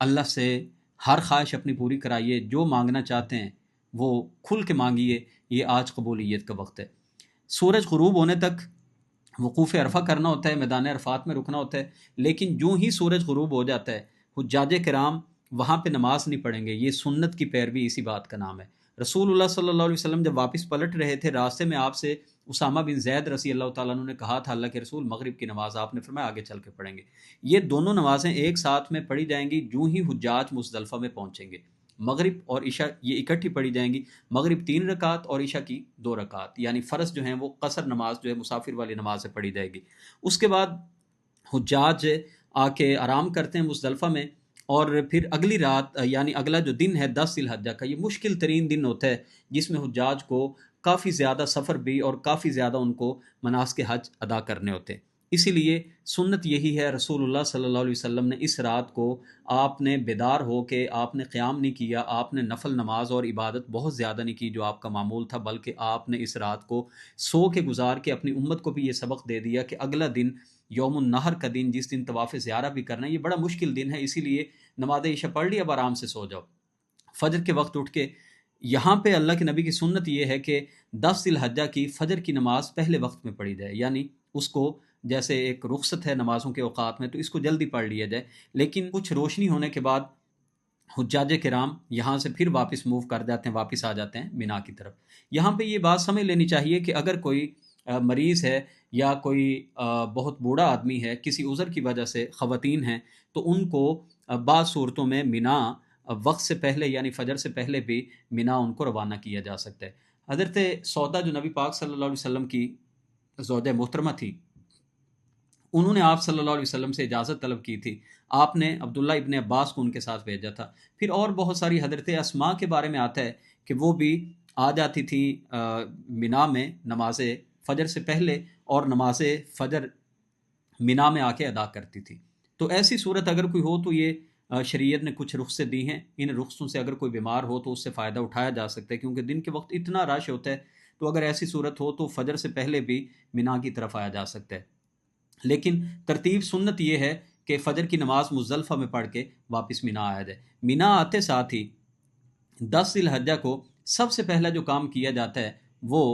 S1: اللہ سے، ہر خواہش اپنی پوری کرائیے، جو مانگنا چاہتے ہیں وہ کھل کے مانگیے، یہ آج قبولیت کا وقت ہے۔ سورج غروب ہونے تک وقوف عرفہ کرنا ہوتا ہے، میدان عرفات میں رکنا ہوتا ہے، لیکن جو ہی سورج غروب ہو جاتا ہے حجاج کرام وہاں پہ نماز نہیں پڑھیں گے، یہ سنت کی پیروی اسی بات کا نام ہے۔ رسول اللہ صلی اللہ علیہ وسلم جب واپس پلٹ رہے تھے، راستے میں آپ سے اسامہ بن زید رضی اللہ تعالیٰ عنہ نے کہا تھا اللہ کے رسول مغرب کی نماز، آپ نے فرمایا آگے چل کے پڑھیں گے۔ یہ دونوں نمازیں ایک ساتھ میں پڑھی جائیں گی جو ہی حجاج مزدلفہ میں پہنچیں گے۔ مغرب اور عشاء یہ اکٹھی پڑھی جائیں گی، مغرب 3 رکعت اور عشاء کی 2 رکعت، یعنی فرض جو ہیں وہ قصر نماز جو ہے مسافر والی نماز سے پڑھی جائے گی۔ اس کے بعد حجاج آ کے آرام کرتے ہیں مزدلفہ میں، اور پھر اگلی رات یعنی اگلا جو دن ہے 10 ذی الحجہ کا، یہ مشکل ترین دن ہوتا ہے جس میں حجاج کو کافی زیادہ سفر بھی اور کافی زیادہ ان کو مناسک حج ادا کرنے ہوتے ہیں۔ اسی لیے سنت یہی ہے، رسول اللہ صلی اللہ علیہ وسلم نے اس رات کو آپ نے بیدار ہو کے آپ نے قیام نہیں کیا، آپ نے نفل نماز اور عبادت بہت زیادہ نہیں کی جو آپ کا معمول تھا، بلکہ آپ نے اس رات کو سو کے گزار کے اپنی امت کو بھی یہ سبق دے دیا کہ اگلا دن یوم النحر کا دن، جس دن طواف زیارہ بھی کرنا ہے، یہ بڑا مشکل دن ہے، اسی لیے نماز عشاء پڑھ لی، اب آرام سے سو جاؤ۔ فجر کے وقت اٹھ کے یہاں پہ اللہ کے نبی کی سنت یہ ہے کہ 10 ذی الحجہ کی فجر کی نماز پہلے وقت میں پڑھی جائے، یعنی اس کو جیسے ایک رخصت ہے نمازوں کے اوقات میں تو اس کو جلدی پڑھ لیا جائے، لیکن کچھ روشنی ہونے کے بعد حجاج کرام یہاں سے پھر واپس موو کر جاتے ہیں، واپس آ جاتے ہیں مینا کی طرف۔ یہاں پہ یہ بات سمجھ لینی چاہیے کہ اگر کوئی مریض ہے یا کوئی بہت بوڑھا آدمی ہے، کسی عذر کی وجہ سے خواتین ہیں، تو ان کو بعض صورتوں میں مینا وقت سے پہلے یعنی فجر سے پہلے بھی مینا ان کو روانہ کیا جا سکتا ہے۔ حضرت سودا جو نبی پاک صلی اللہ علیہ وسلم کی زوجہ محترمہ تھی، انہوں نے آپ صلی اللہ علیہ وسلم سے اجازت طلب کی تھی، آپ نے عبداللہ ابن عباس کو ان کے ساتھ بھیجا تھا۔ پھر اور بہت ساری حضرت اسماء کے بارے میں آتا ہے کہ وہ بھی آ جاتی تھی مینا میں نماز فجر سے پہلے، اور نماز فجر مینا میں آ کے ادا کرتی تھی۔ تو ایسی صورت اگر کوئی ہو تو یہ شریعت نے کچھ رخصت دی ہیں، ان رخصتوں سے اگر کوئی بیمار ہو تو اس سے فائدہ اٹھایا جا سکتا ہے، کیونکہ دن کے وقت اتنا رش ہوتا ہے، تو اگر ایسی صورت ہو تو فجر سے پہلے بھی مینا کی طرف آیا جا سکتا ہے۔ لیکن ترتیب سنت یہ ہے کہ فجر کی نماز مزدلفہ میں پڑھ کے واپس مینا آیا جائے۔ مینا آتے ساتھ ہی 10 ذی الحجہ کو سب سے پہلا جو کام کیا جاتا ہے وہ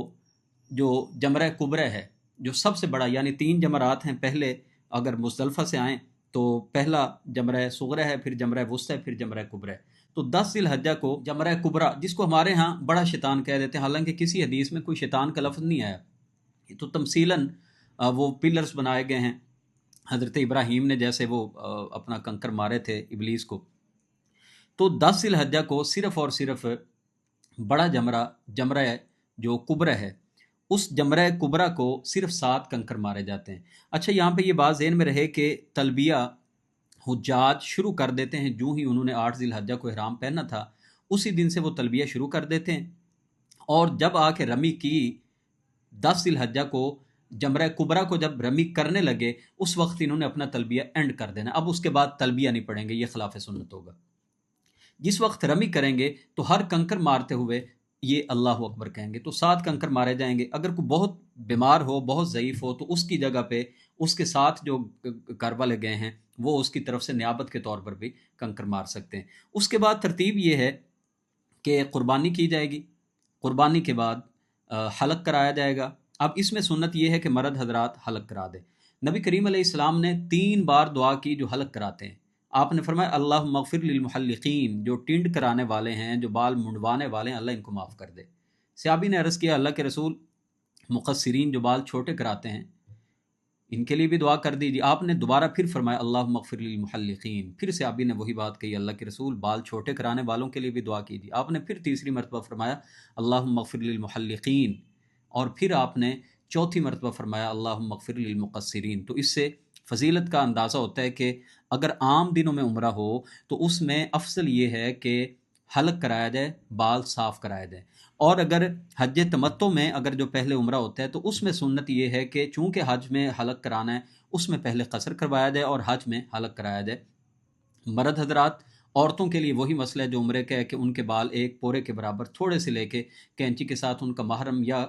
S1: جو جمرہ کبریٰ ہے، جو سب سے بڑا، یعنی 3 جمرات ہیں، پہلے اگر مزدلفہ سے آئیں تو پہلا جمرہ صغریٰ ہے، پھر جمرہ وسطیٰ ہے، پھر جمرہ کبریٰ ہے۔ تو 10 ذی الحجہ کو جمرہ کبریٰ، جس کو ہمارے ہاں بڑا شیطان کہہ دیتے ہیں، حالانکہ کسی حدیث میں کوئی شیطان کا لفظ نہیں آیا، یہ تو تمثیلاً وہ پلرز بنائے گئے ہیں، حضرت ابراہیم نے جیسے وہ اپنا کنکر مارے تھے ابلیس کو۔ تو 10 ذی الحجہ کو صرف اور صرف بڑا جمرہ جو کبریٰ ہے اس جمرہ کبرا کو صرف 7 کنکر مارے جاتے ہیں۔ اچھا، یہاں پہ یہ بات ذہن میں رہے کہ تلبیہ حجاج شروع کر دیتے ہیں جو ہی انہوں نے 8 ذی الحجہ کو احرام پہنا تھا، اسی دن سے وہ تلبیہ شروع کر دیتے ہیں، اور جب آ کے رمی کی 10 ذی الحجہ کو جمرہ کبرا کو جب رمی کرنے لگے اس وقت انہوں نے اپنا تلبیہ اینڈ کر دینا، اب اس کے بعد تلبیہ نہیں پڑھیں گے، یہ خلاف سنت ہوگا۔ جس وقت رمی کریں گے تو ہر کنکر مارتے ہوئے یہ اللہ اکبر کہیں گے، تو 7 کنکر مارے جائیں گے۔ اگر کوئی بہت بیمار ہو، بہت ضعیف ہو، تو اس کی جگہ پہ اس کے ساتھ جو گھر والے گئے ہیں وہ اس کی طرف سے نیابت کے طور پر بھی کنکر مار سکتے ہیں۔ اس کے بعد ترتیب یہ ہے کہ قربانی کی جائے گی، قربانی کے بعد حلق کرایا جائے گا۔ اب اس میں سنت یہ ہے کہ مرد حضرات حلق کرا دیں۔ نبی کریم علیہ السلام نے 3 بار دعا کی جو حلق کراتے ہیں۔ آپ نے فرمایا اللہم اغفر للمحلقین، جو ٹنڈ کرانے والے ہیں، جو بال منڈوانے والے ہیں، اللہ ان کو معاف کر دے۔ صحابی نے عرض کیا اللہ کے رسول، مقصرین جو بال چھوٹے کراتے ہیں ان کے لیے بھی دعا کر دیجیے۔ آپ نے دوبارہ پھر فرمایا اللہم اغفر للمحلقین، پھر صحابی نے وہی بات کہی اللہ کے رسول بال چھوٹے کرانے والوں کے لیے بھی دعا کیجیے۔ آپ نے پھر تیسری مرتبہ فرمایا اللہم اغفر للمحلقین، اور پھر آپ نے چوتھی مرتبہ فرمایا اللہم اغفر للمقصرین۔ تو اس سے فضیلت کا اندازہ ہوتا ہے کہ اگر عام دنوں میں عمرہ ہو تو اس میں افضل یہ ہے کہ حلق کرایا جائے، بال صاف کرایا جائے، اور اگر حج تمتع میں اگر جو پہلے عمرہ ہوتا ہے تو اس میں سنت یہ ہے کہ چونکہ حج میں حلق کرانا ہے اس میں پہلے قصر کروایا جائے اور حج میں حلق کرایا جائے۔ مرد حضرات، عورتوں کے لیے وہی مسئلہ ہے جو عمرے کا ہے کہ ان کے بال ایک پورے کے برابر تھوڑے سے لے کے کینچی کے ساتھ ان کا محرم یا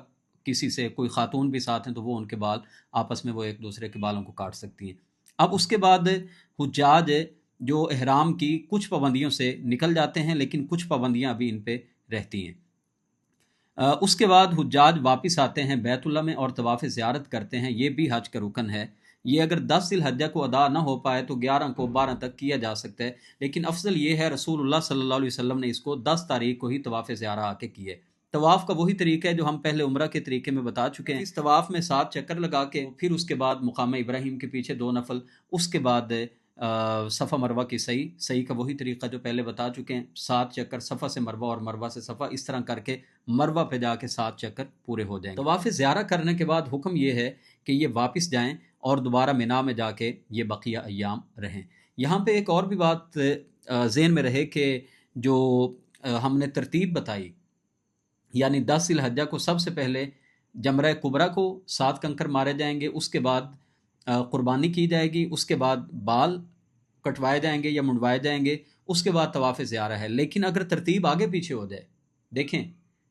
S1: کسی سے کوئی خاتون بھی ساتھ ہیں تو وہ ان کے بال آپس میں وہ ایک دوسرے کے بالوں کو کاٹ سکتی ہیں۔ اب اس کے بعد حجاج جو احرام کی کچھ پابندیوں سے نکل جاتے ہیں لیکن کچھ پابندیاں ابھی ان پہ رہتی ہیں۔ اس کے بعد حجاج واپس آتے ہیں بیت اللہ میں اور طواف زیارت کرتے ہیں، یہ بھی حج کا رکن ہے۔ یہ اگر 10 ذی الحجہ کو ادا نہ ہو پائے تو 11 کو 12 تک کیا جا سکتا ہے، لیکن افضل یہ ہے رسول اللہ صلی اللہ علیہ وسلم نے اس کو 10 تاریخ کو ہی طواف زیارہ آ کے کیے۔ طواف کا وہی طریقہ ہے جو ہم پہلے عمرہ کے طریقے میں بتا چکے ہیں۔ اس طواف میں 7 چکر لگا کے پھر اس کے بعد مقام ابراہیم کے پیچھے 2 نفل، اس کے بعد صفا مروہ کی صحیح کا وہی طریقہ جو پہلے بتا چکے ہیں، 7 چکر صفا سے مروہ اور مروہ سے صفا، اس طرح کر کے مروہ پہ جا کے 7 چکر پورے ہو جائیں گے۔ طواف زیارہ کرنے کے بعد حکم یہ ہے کہ یہ واپس جائیں اور دوبارہ مینا میں جا کے یہ بقیہ ایام رہیں۔ یہاں پہ ایک اور بھی بات ذہن میں رہے کہ جو ہم نے ترتیب بتائی، یعنی 10 ذی الحجہ کو سب سے پہلے جمرہ کبرا کو 7 کنکر مارے جائیں گے، اس کے بعد قربانی کی جائے گی، اس کے بعد بال کٹوائے جائیں گے یا منڈوائے جائیں گے، اس کے بعد طواف زیارہ ہے۔ لیکن اگر ترتیب آگے پیچھے ہو جائے، دیکھیں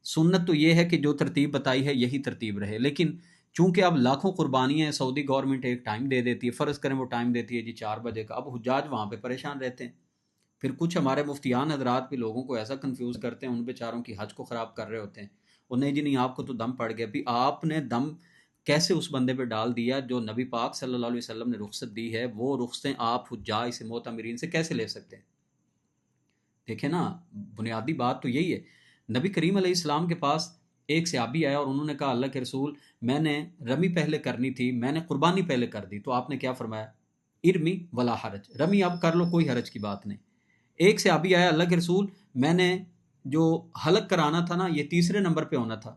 S1: سنت تو یہ ہے کہ جو ترتیب بتائی ہے یہی ترتیب رہے، لیکن چونکہ اب لاکھوں قربانیاں ہیں، سعودی گورنمنٹ ایک ٹائم دے دیتی ہے، فرض کریں وہ ٹائم دیتی ہے جی 4 بجے کا، اب حجاج وہاں پہ پریشان رہتے ہیں۔ پھر کچھ ہمارے مفتیان حضرات بھی لوگوں کو ایسا کنفیوز کرتے ہیں، ان بیچاروں کی حج کو خراب کر رہے ہوتے ہیں، اور نہیں جی نہیں آپ کو تو دم پڑ گیا۔ بھی آپ نے دم کیسے اس بندے پہ ڈال دیا جو نبی پاک صلی اللہ علیہ وسلم نے رخصت دی ہے، وہ رخصتیں آپ حجاج سے معتمرین سے کیسے لے سکتے ہیں؟ دیکھیں نا، بنیادی بات تو یہی ہے۔ نبی کریم علیہ السلام کے پاس ایک صحابی آیا اور انہوں نے کہا اللہ کے رسول میں نے رمی پہلے کرنی تھی، میں نے قربانی پہلے کر دی، تو آپ نے کیا فرمایا؟ ارمی ولا حرج، رمی اب کر لو، کوئی حرج کی بات نہیں۔ ایک صحابی آیا اللہ کے رسول میں نے جو حلق کرانا تھا نا یہ تیسرے نمبر پہ ہونا تھا،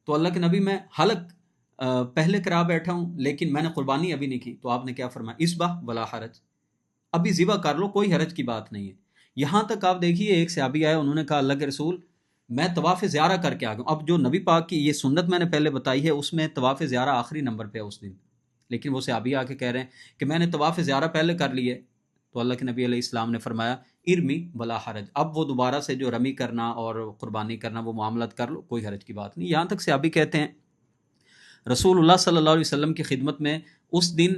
S1: تو اللہ کے نبی میں حلق پہلے کرا بیٹھا ہوں لیکن میں نے قربانی ابھی نہیں کی، تو آپ نے کیا فرمایا؟ اسبح ولا حرج، ابھی ذبح کر لو، کوئی حرج کی بات نہیں ہے۔ یہاں تک آپ دیکھیے ایک صحابی آیا، انہوں نے کہا اللہ کے رسول میں طواف زیارہ کر کے آ گیا ہوں۔ اب جو نبی پاک کی یہ سنت میں نے پہلے بتائی ہے اس میں طواف زیارہ آخری نمبر پہ ہے اس دن، لیکن وہ صحابی آ کے کہہ رہے ہیں کہ میں نے طواف زیارہ پہلے کر لی ہے، تو اللہ کے نبی علیہ السلام نے فرمایا ارمی ولا حرج، اب وہ دوبارہ سے جو رمی کرنا اور قربانی کرنا وہ معاملات کر لو، کوئی حرج کی بات نہیں۔ یہاں تک صحابی کہتے ہیں رسول اللہ صلی اللہ علیہ وسلم کی خدمت میں اس دن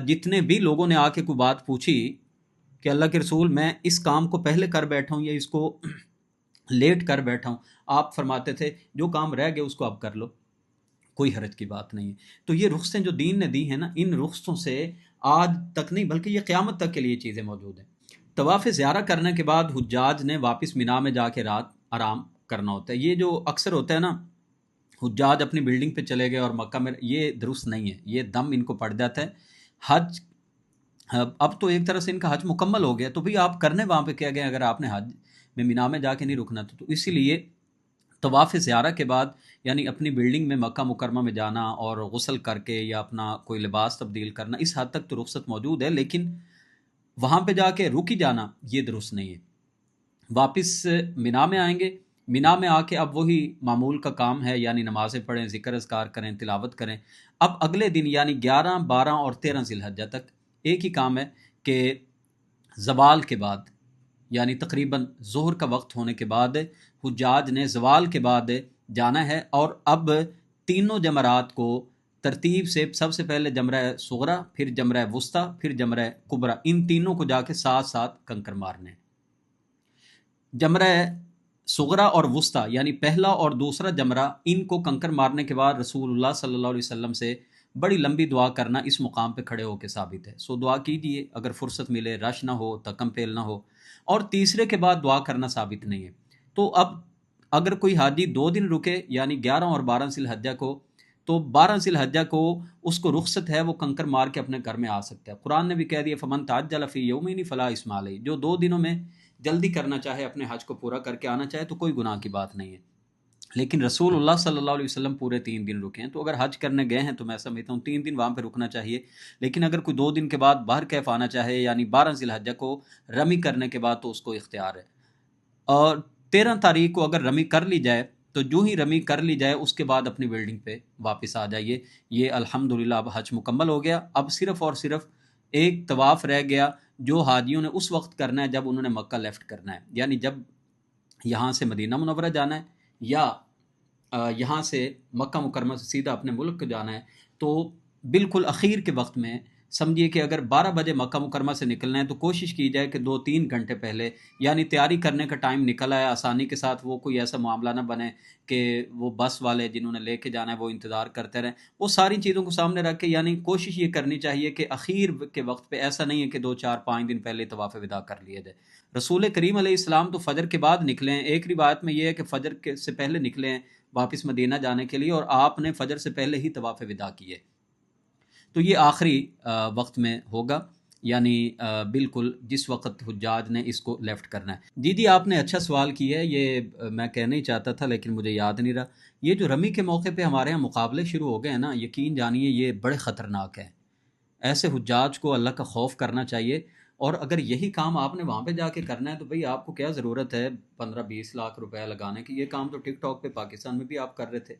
S1: جتنے بھی لوگوں نے آ کے کوئی بات پوچھی کہ اللہ کے رسول میں اس کام کو پہلے کر بیٹھا ہوں یا اس کو لیٹ کر بیٹھا ہوں، آپ فرماتے تھے جو کام رہ گئے اس کو اب کر لو، کوئی حرج کی بات نہیں ہے۔ تو یہ رخصتیں جو دین نے دی ہیں نا، ان رخصتوں سے آج تک نہیں بلکہ یہ قیامت تک کے لیے چیزیں موجود ہیں۔ طواف زیارہ کرنے کے بعد حجاج نے واپس مینا میں جا کے رات آرام کرنا ہوتا ہے۔ یہ جو اکثر ہوتا ہے نا حجاج اپنی بلڈنگ پہ چلے گئے اور مکہ میں، یہ درست نہیں ہے، یہ دم ان کو پڑ جاتا ہے۔ حج اب تو ایک طرح سے ان کا حج مکمل ہو گیا، تو بھی آپ کرنے وہاں پہ کیا گئے اگر آپ نے حج میں مینا میں جا کے نہیں رکنا تھا، تو اسی لیے طواف زیارہ کے بعد یعنی اپنی بلڈنگ میں مکہ مکرمہ میں جانا اور غسل کر کے یا اپنا کوئی لباس تبدیل کرنا، اس حد تک تو رخصت موجود ہے، لیکن وہاں پہ جا کے رک ہی جانا یہ درست نہیں ہے۔ واپس مینا میں آئیں گے، مینا میں آ کے اب وہی معمول کا کام ہے، یعنی نمازیں پڑھیں، ذکر اذکار کریں، تلاوت کریں۔ اب اگلے دن یعنی 11، 12 اور 13 ذی الحجہ تک ایک ہی کام ہے کہ زوال کے بعد یعنی تقریباً ظہر کا وقت ہونے کے بعد حجاج نے زوال کے بعد جانا ہے، اور اب تینوں جمرات کو ترتیب سے سب سے پہلے جمرہ صغرا، پھر جمرہ وسطیٰ، پھر جمرہ کبریٰ، ان تینوں کو جا کے ساتھ ساتھ کنکر مارنے ہیں۔ جمرہ صغرا اور وسطیٰ یعنی پہلا اور دوسرا جمرہ، ان کو کنکر مارنے کے بعد رسول اللہ صلی اللہ علیہ وسلم سے بڑی لمبی دعا کرنا اس مقام پہ کھڑے ہو کے ثابت ہے، سو دعا کیجئے اگر فرصت ملے، رش نہ ہو، تکم پیل نہ ہو، اور تیسرے کے بعد دعا کرنا ثابت نہیں ہے۔ تو اب اگر کوئی حاجی 2 دن رکے یعنی 11 اور 12 ذی الحجہ کو، تو 12 ذی الحجہ کو اس کو رخصت ہے، وہ کنکر مار کے اپنے گھر میں آ سکتا ہے۔ قرآن نے بھی کہہ دیا فمن تعجل فی یومین فلا اثم علیہ، جو 2 دنوں میں جلدی کرنا چاہے، اپنے حج کو پورا کر کے آنا چاہے تو کوئی گناہ کی بات نہیں ہے۔ لیکن رسول اللہ صلی اللہ علیہ وسلم پورے 3 دن رکے ہیں، تو اگر حج کرنے گئے ہیں تو میں سمجھتا ہوں 3 دن وہاں پہ رکنا چاہیے۔ لیکن اگر کوئی 2 دن کے بعد باہر کیف آنا چاہے یعنی 12 ذی الحجہ کو رمی کرنے کے بعد، تو اس کو اختیار ہے۔ اور 13 تاریخ کو اگر رمی کر لی جائے تو جو ہی رمی کر لی جائے اس کے بعد اپنی بلڈنگ پہ واپس آ جائیے۔ یہ الحمدللہ اب حج مکمل ہو گیا، اب صرف اور صرف ایک طواف رہ گیا جو حاجیوں نے اس وقت کرنا ہے جب انہوں نے مکہ لیفٹ کرنا ہے، یعنی جب یہاں سے مدینہ منورہ جانا ہے یا یہاں سے مکہ مکرمہ سے سیدھا اپنے ملک کو جانا ہے، تو بالکل اخیر کے وقت میں سمجھیے کہ اگر 12 بجے مکہ مکرمہ سے نکلنا ہے تو کوشش کی جائے کہ 2-3 گھنٹے پہلے، یعنی تیاری کرنے کا ٹائم نکل آیا آسانی کے ساتھ، وہ کوئی ایسا معاملہ نہ بنے کہ وہ بس والے جنہوں نے لے کے جانا ہے وہ انتظار کرتے رہیں، وہ ساری چیزوں کو سامنے رکھ کے یعنی کوشش یہ کرنی چاہیے کہ اخیر کے وقت پہ ایسا نہیں ہے کہ 2-4-5 دن پہلے طواف وداع کر لیا جائے۔ رسول کریم علیہ السلام تو فجر کے بعد نکلے ہیں، ایک روایت میں یہ ہے کہ فجر سے پہلے نکلے ہیں واپس مدینہ جانے کے لیے، اور آپ نے فجر سے پہلے ہی طواف وداع کیے، تو یہ آخری وقت میں ہوگا، یعنی بالکل جس وقت حجاج نے اس کو لیفٹ کرنا ہے۔ جی آپ نے اچھا سوال کیا ہے، یہ میں کہنا ہی چاہتا تھا لیکن مجھے یاد نہیں رہا۔ یہ جو رمی کے موقع پہ ہمارے ہاں مقابلے شروع ہو گئے ہیں نا، یقین جانیے یہ بڑے خطرناک ہیں۔ ایسے حجاج کو اللہ کا خوف کرنا چاہیے، اور اگر یہی کام آپ نے وہاں پہ جا کے کرنا ہے تو بھئی آپ کو کیا ضرورت ہے 15-20 لاکھ روپے لگانے کی؟ یہ کام تو ٹک ٹاک پہ پاکستان میں بھی آپ کر رہے تھے۔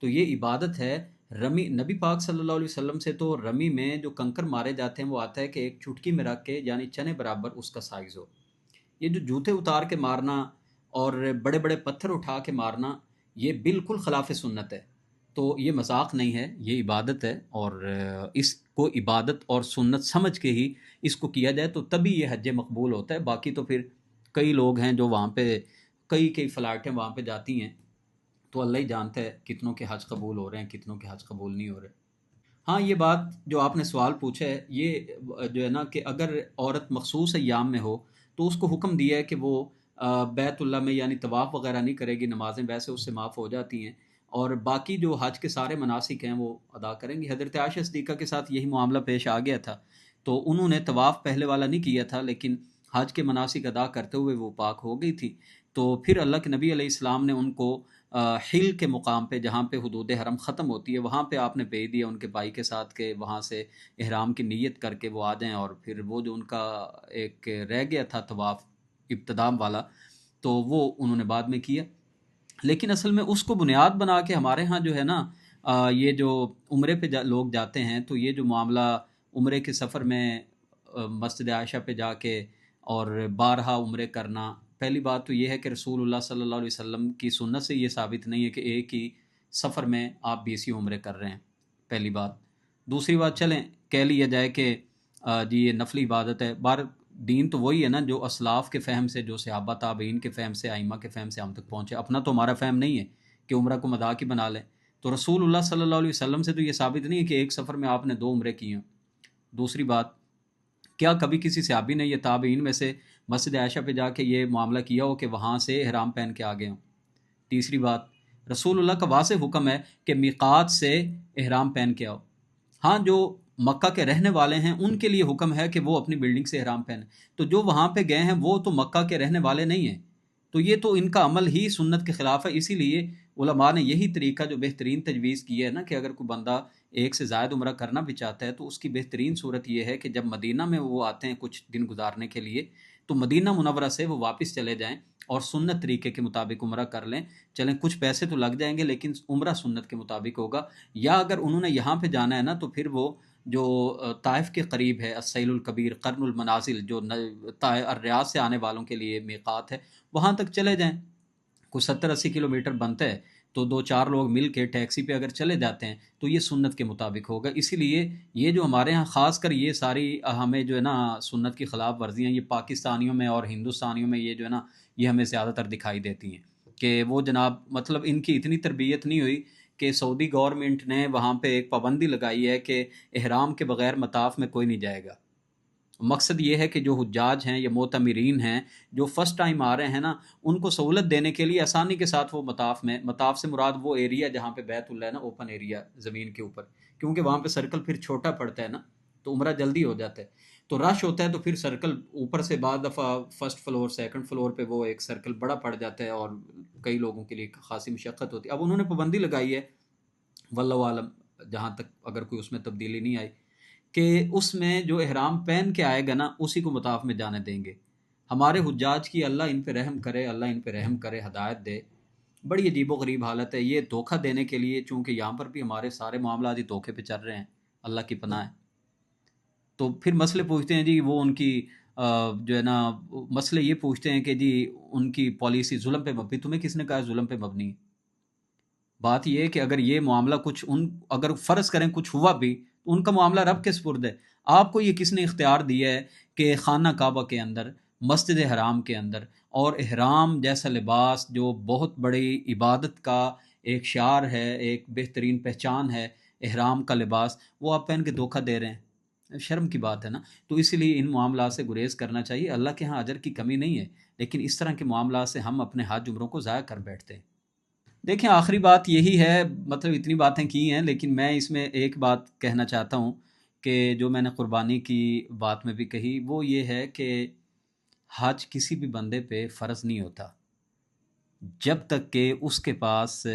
S1: تو یہ عبادت ہے۔ رمی نبی پاک صلی اللہ علیہ وسلم سے تو رمی میں جو کنکر مارے جاتے ہیں وہ آتا ہے کہ ایک چٹکی میں رکھ کے یعنی چنے برابر اس کا سائز ہو۔ یہ جو جوتے اتار کے مارنا اور بڑے بڑے پتھر اٹھا کے مارنا یہ بالکل خلاف سنت ہے، تو یہ مذاق نہیں ہے، یہ عبادت ہے، اور اس کو عبادت اور سنت سمجھ کے ہی اس کو کیا جائے تو تبھی یہ حج مقبول ہوتا ہے۔ باقی تو پھر کئی لوگ ہیں جو وہاں پہ کئی فلائٹیں وہاں پہ جاتی ہیں، تو اللہ ہی جانتا ہے کتنوں کے حج قبول ہو رہے ہیں، کتنوں کے حج قبول نہیں ہو رہے۔ ہاں یہ بات جو آپ نے سوال پوچھا ہے، یہ جو ہے نا کہ اگر عورت مخصوص ایام میں ہو تو اس کو حکم دیا ہے کہ وہ بیت اللہ میں یعنی طواف وغیرہ نہیں کرے گی، نمازیں ویسے اس سے معاف ہو جاتی ہیں، اور باقی جو حج کے سارے مناسک ہیں وہ ادا کریں گی۔ حضرت عائشہ صدیقہ کے ساتھ یہی معاملہ پیش آ گیا تھا، تو انہوں نے طواف پہلے والا نہیں کیا تھا، لیکن حج کے مناسک ادا کرتے ہوئے وہ پاک ہو گئی تھی، تو پھر اللہ کے نبی علیہ السلام نے ان کو حل کے مقام پہ جہاں پہ حدود حرم ختم ہوتی ہے وہاں پہ آپ نے بھیج دیا ان کے بھائی کے ساتھ کہ وہاں سے احرام کی نیت کر کے وہ آ جائیں، اور پھر وہ جو ان کا ایک رہ گیا تھا طواف ابتدام والا تو وہ انہوں نے بعد میں کیا۔ لیکن اصل میں اس کو بنیاد بنا کے ہمارے ہاں جو ہے نا یہ جو عمرے پہ لوگ جاتے ہیں، تو یہ جو معاملہ عمرے کے سفر میں مسجد عائشہ پہ جا کے اور بارہا عمرے کرنا، پہلی بات تو یہ ہے کہ رسول اللہ صلی اللہ علیہ وسلم کی سنت سے یہ ثابت نہیں ہے کہ ایک ہی سفر میں آپ 20 عمرے کر رہے ہیں، پہلی بات۔ دوسری بات چلیں کہہ لیا جائے کہ جی یہ نفلی عبادت ہے، بار دین تو وہی ہے نا جو اسلاف کے فہم سے، جو صحابہ تابعین کے فہم سے، ائمہ کے فہم سے ہم تک پہنچے، اپنا تو ہمارا فہم نہیں ہے کہ عمرہ کو مذاق ہی بنا لیں۔ تو رسول اللہ صلی اللہ علیہ وسلم سے تو یہ ثابت نہیں ہے کہ ایک سفر میں آپ نے 2 عمرے کیے ہیں۔ دوسری بات، کیا کبھی کسی صحابی نے یہ تابعین میں سے مسجد عائشہ پہ جا کے یہ معاملہ کیا ہو کہ وہاں سے احرام پہن کے آگے ہوں؟ تیسری بات، رسول اللہ کا واضح حکم ہے کہ میقات سے احرام پہن کے آؤ۔ ہاں جو مکہ کے رہنے والے ہیں ان کے لیے حکم ہے کہ وہ اپنی بلڈنگ سے احرام پہنیں، تو جو وہاں پہ گئے ہیں وہ تو مکہ کے رہنے والے نہیں ہیں، تو یہ تو ان کا عمل ہی سنت کے خلاف ہے. اسی لیے علماء نے یہی طریقہ جو بہترین تجویز کی ہے نا کہ اگر کوئی بندہ ایک سے زائد عمرہ کرنا بھی چاہتا ہے تو اس کی بہترین صورت یہ ہے کہ جب مدینہ میں وہ آتے ہیں کچھ دن گزارنے کے لیے تو مدینہ منورہ سے وہ واپس چلے جائیں اور سنت طریقے کے مطابق عمرہ کر لیں. چلیں کچھ پیسے تو لگ جائیں گے لیکن عمرہ سنت کے مطابق ہوگا. یا اگر انہوں نے یہاں پہ جانا ہے نا تو پھر وہ جو طائف کے قریب ہے السیل الکبیر قرن المنازل جو ریاض سے آنے والوں کے لیے میقات ہے وہاں تک چلے جائیں. کوئی 70-80 کلومیٹر بنتا ہے تو 2-4 لوگ مل کے ٹیکسی پہ اگر چلے جاتے ہیں تو یہ سنت کے مطابق ہوگا. اسی لیے یہ جو ہمارے ہاں خاص کر یہ ساری ہمیں جو ہے نا سنت کی خلاف ورزیاں یہ پاکستانیوں میں اور ہندوستانیوں میں یہ جو ہے نا یہ ہمیں زیادہ تر دکھائی دیتی ہیں کہ وہ جناب مطلب ان کی اتنی تربیت نہیں ہوئی کہ سعودی گورنمنٹ نے وہاں پہ ایک پابندی لگائی ہے کہ احرام کے بغیر مطاف میں کوئی نہیں جائے گا. مقصد یہ ہے کہ جو حجاج ہیں یا معتمرین ہیں جو فرسٹ ٹائم آ رہے ہیں نا ان کو سہولت دینے کے لیے آسانی کے ساتھ وہ مطاف سے مراد وہ ایریا جہاں پہ بیت اللہ ہے نا اوپن ایریا زمین کے اوپر کیونکہ وہاں پہ سرکل پھر چھوٹا پڑتا ہے نا تو عمرہ جلدی ہو جاتا ہے تو رش ہوتا ہے تو پھر سرکل اوپر سے بعض دفعہ فرسٹ فلور سیکنڈ فلور پہ وہ ایک سرکل بڑا پڑ جاتا ہے اور کئی لوگوں کے لیے خاصی مشقت ہوتی ہے. اب انہوں نے پابندی لگائی ہے واللہ عالم جہاں تک اگر کوئی اس میں تبدیلی نہیں آئی کہ اس میں جو احرام پہن کے آئے گا نا اسی کو مطاف میں جانے دیں گے. ہمارے حجاج کی اللہ ان پہ رحم کرے اللہ ان پہ رحم کرے ہدایت دے. بڑی عجیب و غریب حالت ہے یہ دھوکہ دینے کے لیے چونکہ یہاں پر بھی ہمارے سارے معاملات ہی دھوکے پہ چل رہے ہیں اللہ کی پناہ ہے. تو پھر مسئلے پوچھتے ہیں جی وہ ان کی جو ہے نا مسئلے یہ پوچھتے ہیں کہ جی ان کی پالیسی ظلم پہ مبنی. تمہیں کس نے کہا ظلم پہ مبنی؟ بات یہ ہے کہ اگر یہ معاملہ کچھ اگر فرض کریں کچھ ہوا بھی تو ان کا معاملہ رب کے سپرد ہے. آپ کو یہ کس نے اختیار دیا ہے کہ خانہ کعبہ کے اندر مسجد حرام کے اندر اور احرام جیسا لباس جو بہت بڑی عبادت کا ایک شعار ہے ایک بہترین پہچان ہے احرام کا لباس وہ آپ پہن کے دھوکہ دے رہے ہیں؟ شرم کی بات ہے نا. تو اس لیے ان معاملات سے گریز کرنا چاہیے. اللہ کے ہاں اجر کی کمی نہیں ہے لیکن اس طرح کے معاملات سے ہم اپنے حج عمروں کو ضائع کر بیٹھتے ہیں. دیکھیں آخری بات یہی ہے مطلب اتنی باتیں کی ہیں لیکن میں اس میں ایک بات کہنا چاہتا ہوں کہ جو میں نے قربانی کی بات میں بھی کہی وہ یہ ہے کہ حج کسی بھی بندے پہ فرض نہیں ہوتا جب تک کہ اس کے پاس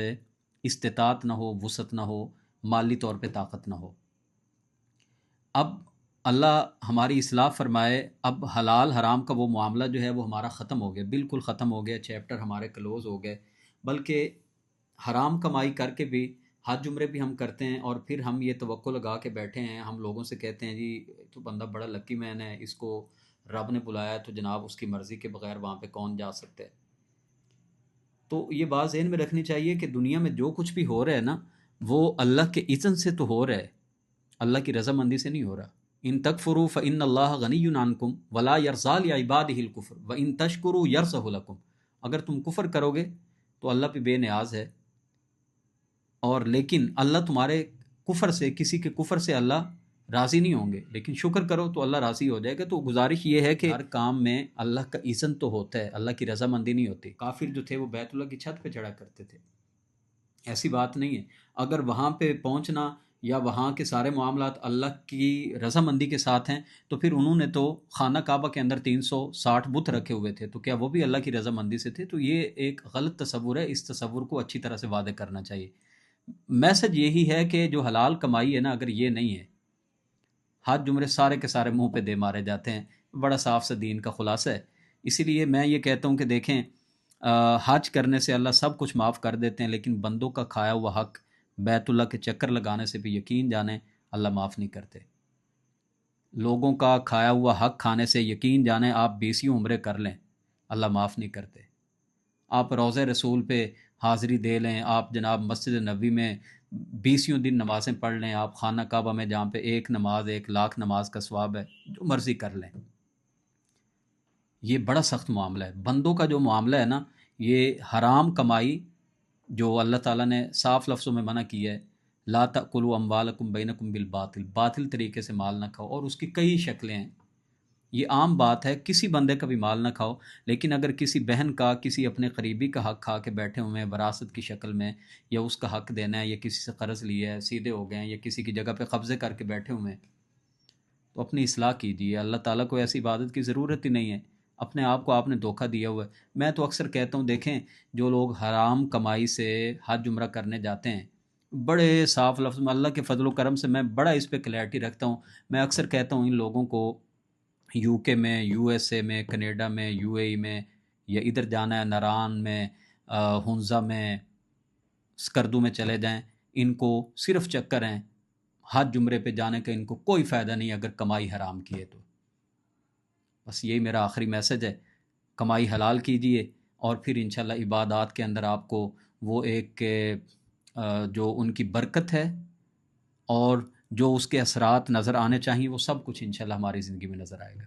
S1: استطاعت نہ ہو وسعت نہ ہو مالی طور پہ طاقت نہ ہو. اب اللہ ہماری اصلاح فرمائے اب حلال حرام کا وہ معاملہ جو ہے وہ ہمارا ختم ہو گیا بالکل ختم ہو گیا. چیپٹر ہمارے کلوز ہو گئے. بلکہ حرام کمائی کر کے بھی حج عمرے بھی ہم کرتے ہیں اور پھر ہم یہ توقع لگا کے بیٹھے ہیں ہم لوگوں سے کہتے ہیں جی تو بندہ بڑا لکی مین ہے اس کو رب نے بلایا تو جناب اس کی مرضی کے بغیر وہاں پہ کون جا سکتا ہے. تو یہ بات ذہن میں رکھنی چاہیے کہ دنیا میں جو کچھ بھی ہو رہا ہے نا وہ اللہ کے اذن سے تو ہو رہا ہے اللہ کی رضامندی سے نہیں ہو رہا. ان تکفروا فإن اللہ غنی عنکم ولا یرضى لعباده الکفر وان تشکروا یرضه لکم. اگر تم کفر کرو گے تو اللہ پہ بے نیاز ہے اور لیکن اللہ تمہارے کفر سے کسی کے کفر سے اللہ راضی نہیں ہوں گے لیکن شکر کرو تو اللہ راضی ہو جائے گا. تو گزارش یہ ہے کہ ہر کام میں اللہ کا اذن تو ہوتا ہے اللہ کی رضامندی نہیں ہوتی. کافر جو تھے وہ بیت اللہ کی چھت پہ چڑھا کرتے تھے ایسی بات نہیں ہے. اگر وہاں پہ پہنچنا یا وہاں کے سارے معاملات اللہ کی رضامندی کے ساتھ ہیں تو پھر انہوں نے تو خانہ کعبہ کے اندر 360 بت رکھے ہوئے تھے تو کیا وہ بھی اللہ کی رضامندی سے تھے؟ تو یہ ایک غلط تصور ہے. اس تصور کو اچھی طرح سے واضح کرنا چاہیے. میسج یہی ہے کہ جو حلال کمائی ہے نا اگر یہ نہیں ہے حج عمرے سارے کے سارے منہ پہ دے مارے جاتے ہیں. بڑا صاف سا دین کا خلاصہ ہے. اسی لیے میں یہ کہتا ہوں کہ دیکھیں حج کرنے سے اللہ سب کچھ معاف کر دیتے ہیں لیکن بندوں کا کھایا ہوا حق بیت اللہ کے چکر لگانے سے بھی یقین جانیں اللہ معاف نہیں کرتے. لوگوں کا کھایا ہوا حق کھانے سے یقین جانیں آپ 20 عمرے کر لیں اللہ معاف نہیں کرتے. آپ روضہ رسول پہ حاضری دے لیں آپ جناب مسجد نبوی میں 20 دن نمازیں پڑھ لیں آپ خانہ کعبہ میں جہاں پہ ایک نماز 1,00,000 نماز کا ثواب ہے جو مرضی کر لیں. یہ بڑا سخت معاملہ ہے. بندوں کا جو معاملہ ہے نا یہ حرام کمائی جو اللہ تعالیٰ نے صاف لفظوں میں منع کیا ہے لا تأکلوا اموالکم بینکم بالباطل باطل طریقے سے مال نہ کھاؤ اور اس کی کئی شکلیں ہیں. یہ عام بات ہے کسی بندے کا بھی مال نہ کھاؤ لیکن اگر کسی بہن کا کسی اپنے قریبی کا حق کھا کے بیٹھے ہوئے ہیں وراثت کی شکل میں یا اس کا حق دینا ہے یا کسی سے قرض لیا ہے سیدھے ہو گئے ہیں یا کسی کی جگہ پہ قبضے کر کے بیٹھے ہوئے ہیں تو اپنی اصلاح کیجیے. اللہ تعالیٰ کو ایسی عبادت کی ضرورت ہی نہیں ہے. اپنے آپ کو آپ نے دھوکہ دیا ہوا ہے۔ میں تو اکثر کہتا ہوں دیکھیں جو لوگ حرام کمائی سے حج عمرہ کرنے جاتے ہیں، بڑے صاف لفظ میں اللہ کے فضل و کرم سے میں بڑا اس پہ کلیئرٹی رکھتا ہوں، میں اکثر کہتا ہوں ان لوگوں کو یو کے میں، یو ایس اے میں، کینیڈا میں، یو اے ای میں، یا ادھر جانا ہے ناران میں، ہنزا میں، اسکردو میں چلے جائیں، ان کو صرف چکر ہیں حج عمرے پہ جانے کا، ان کو کوئی فائدہ نہیں اگر کمائی حرام کی ہے تو۔ بس یہی میرا آخری میسج ہے، کمائی حلال کیجئے، اور پھر انشاءاللہ عبادات کے اندر آپ کو وہ ایک جو ان کی برکت ہے اور جو اس کے اثرات نظر آنے چاہیے وہ سب کچھ انشاءاللہ ہماری زندگی میں نظر آئے گا۔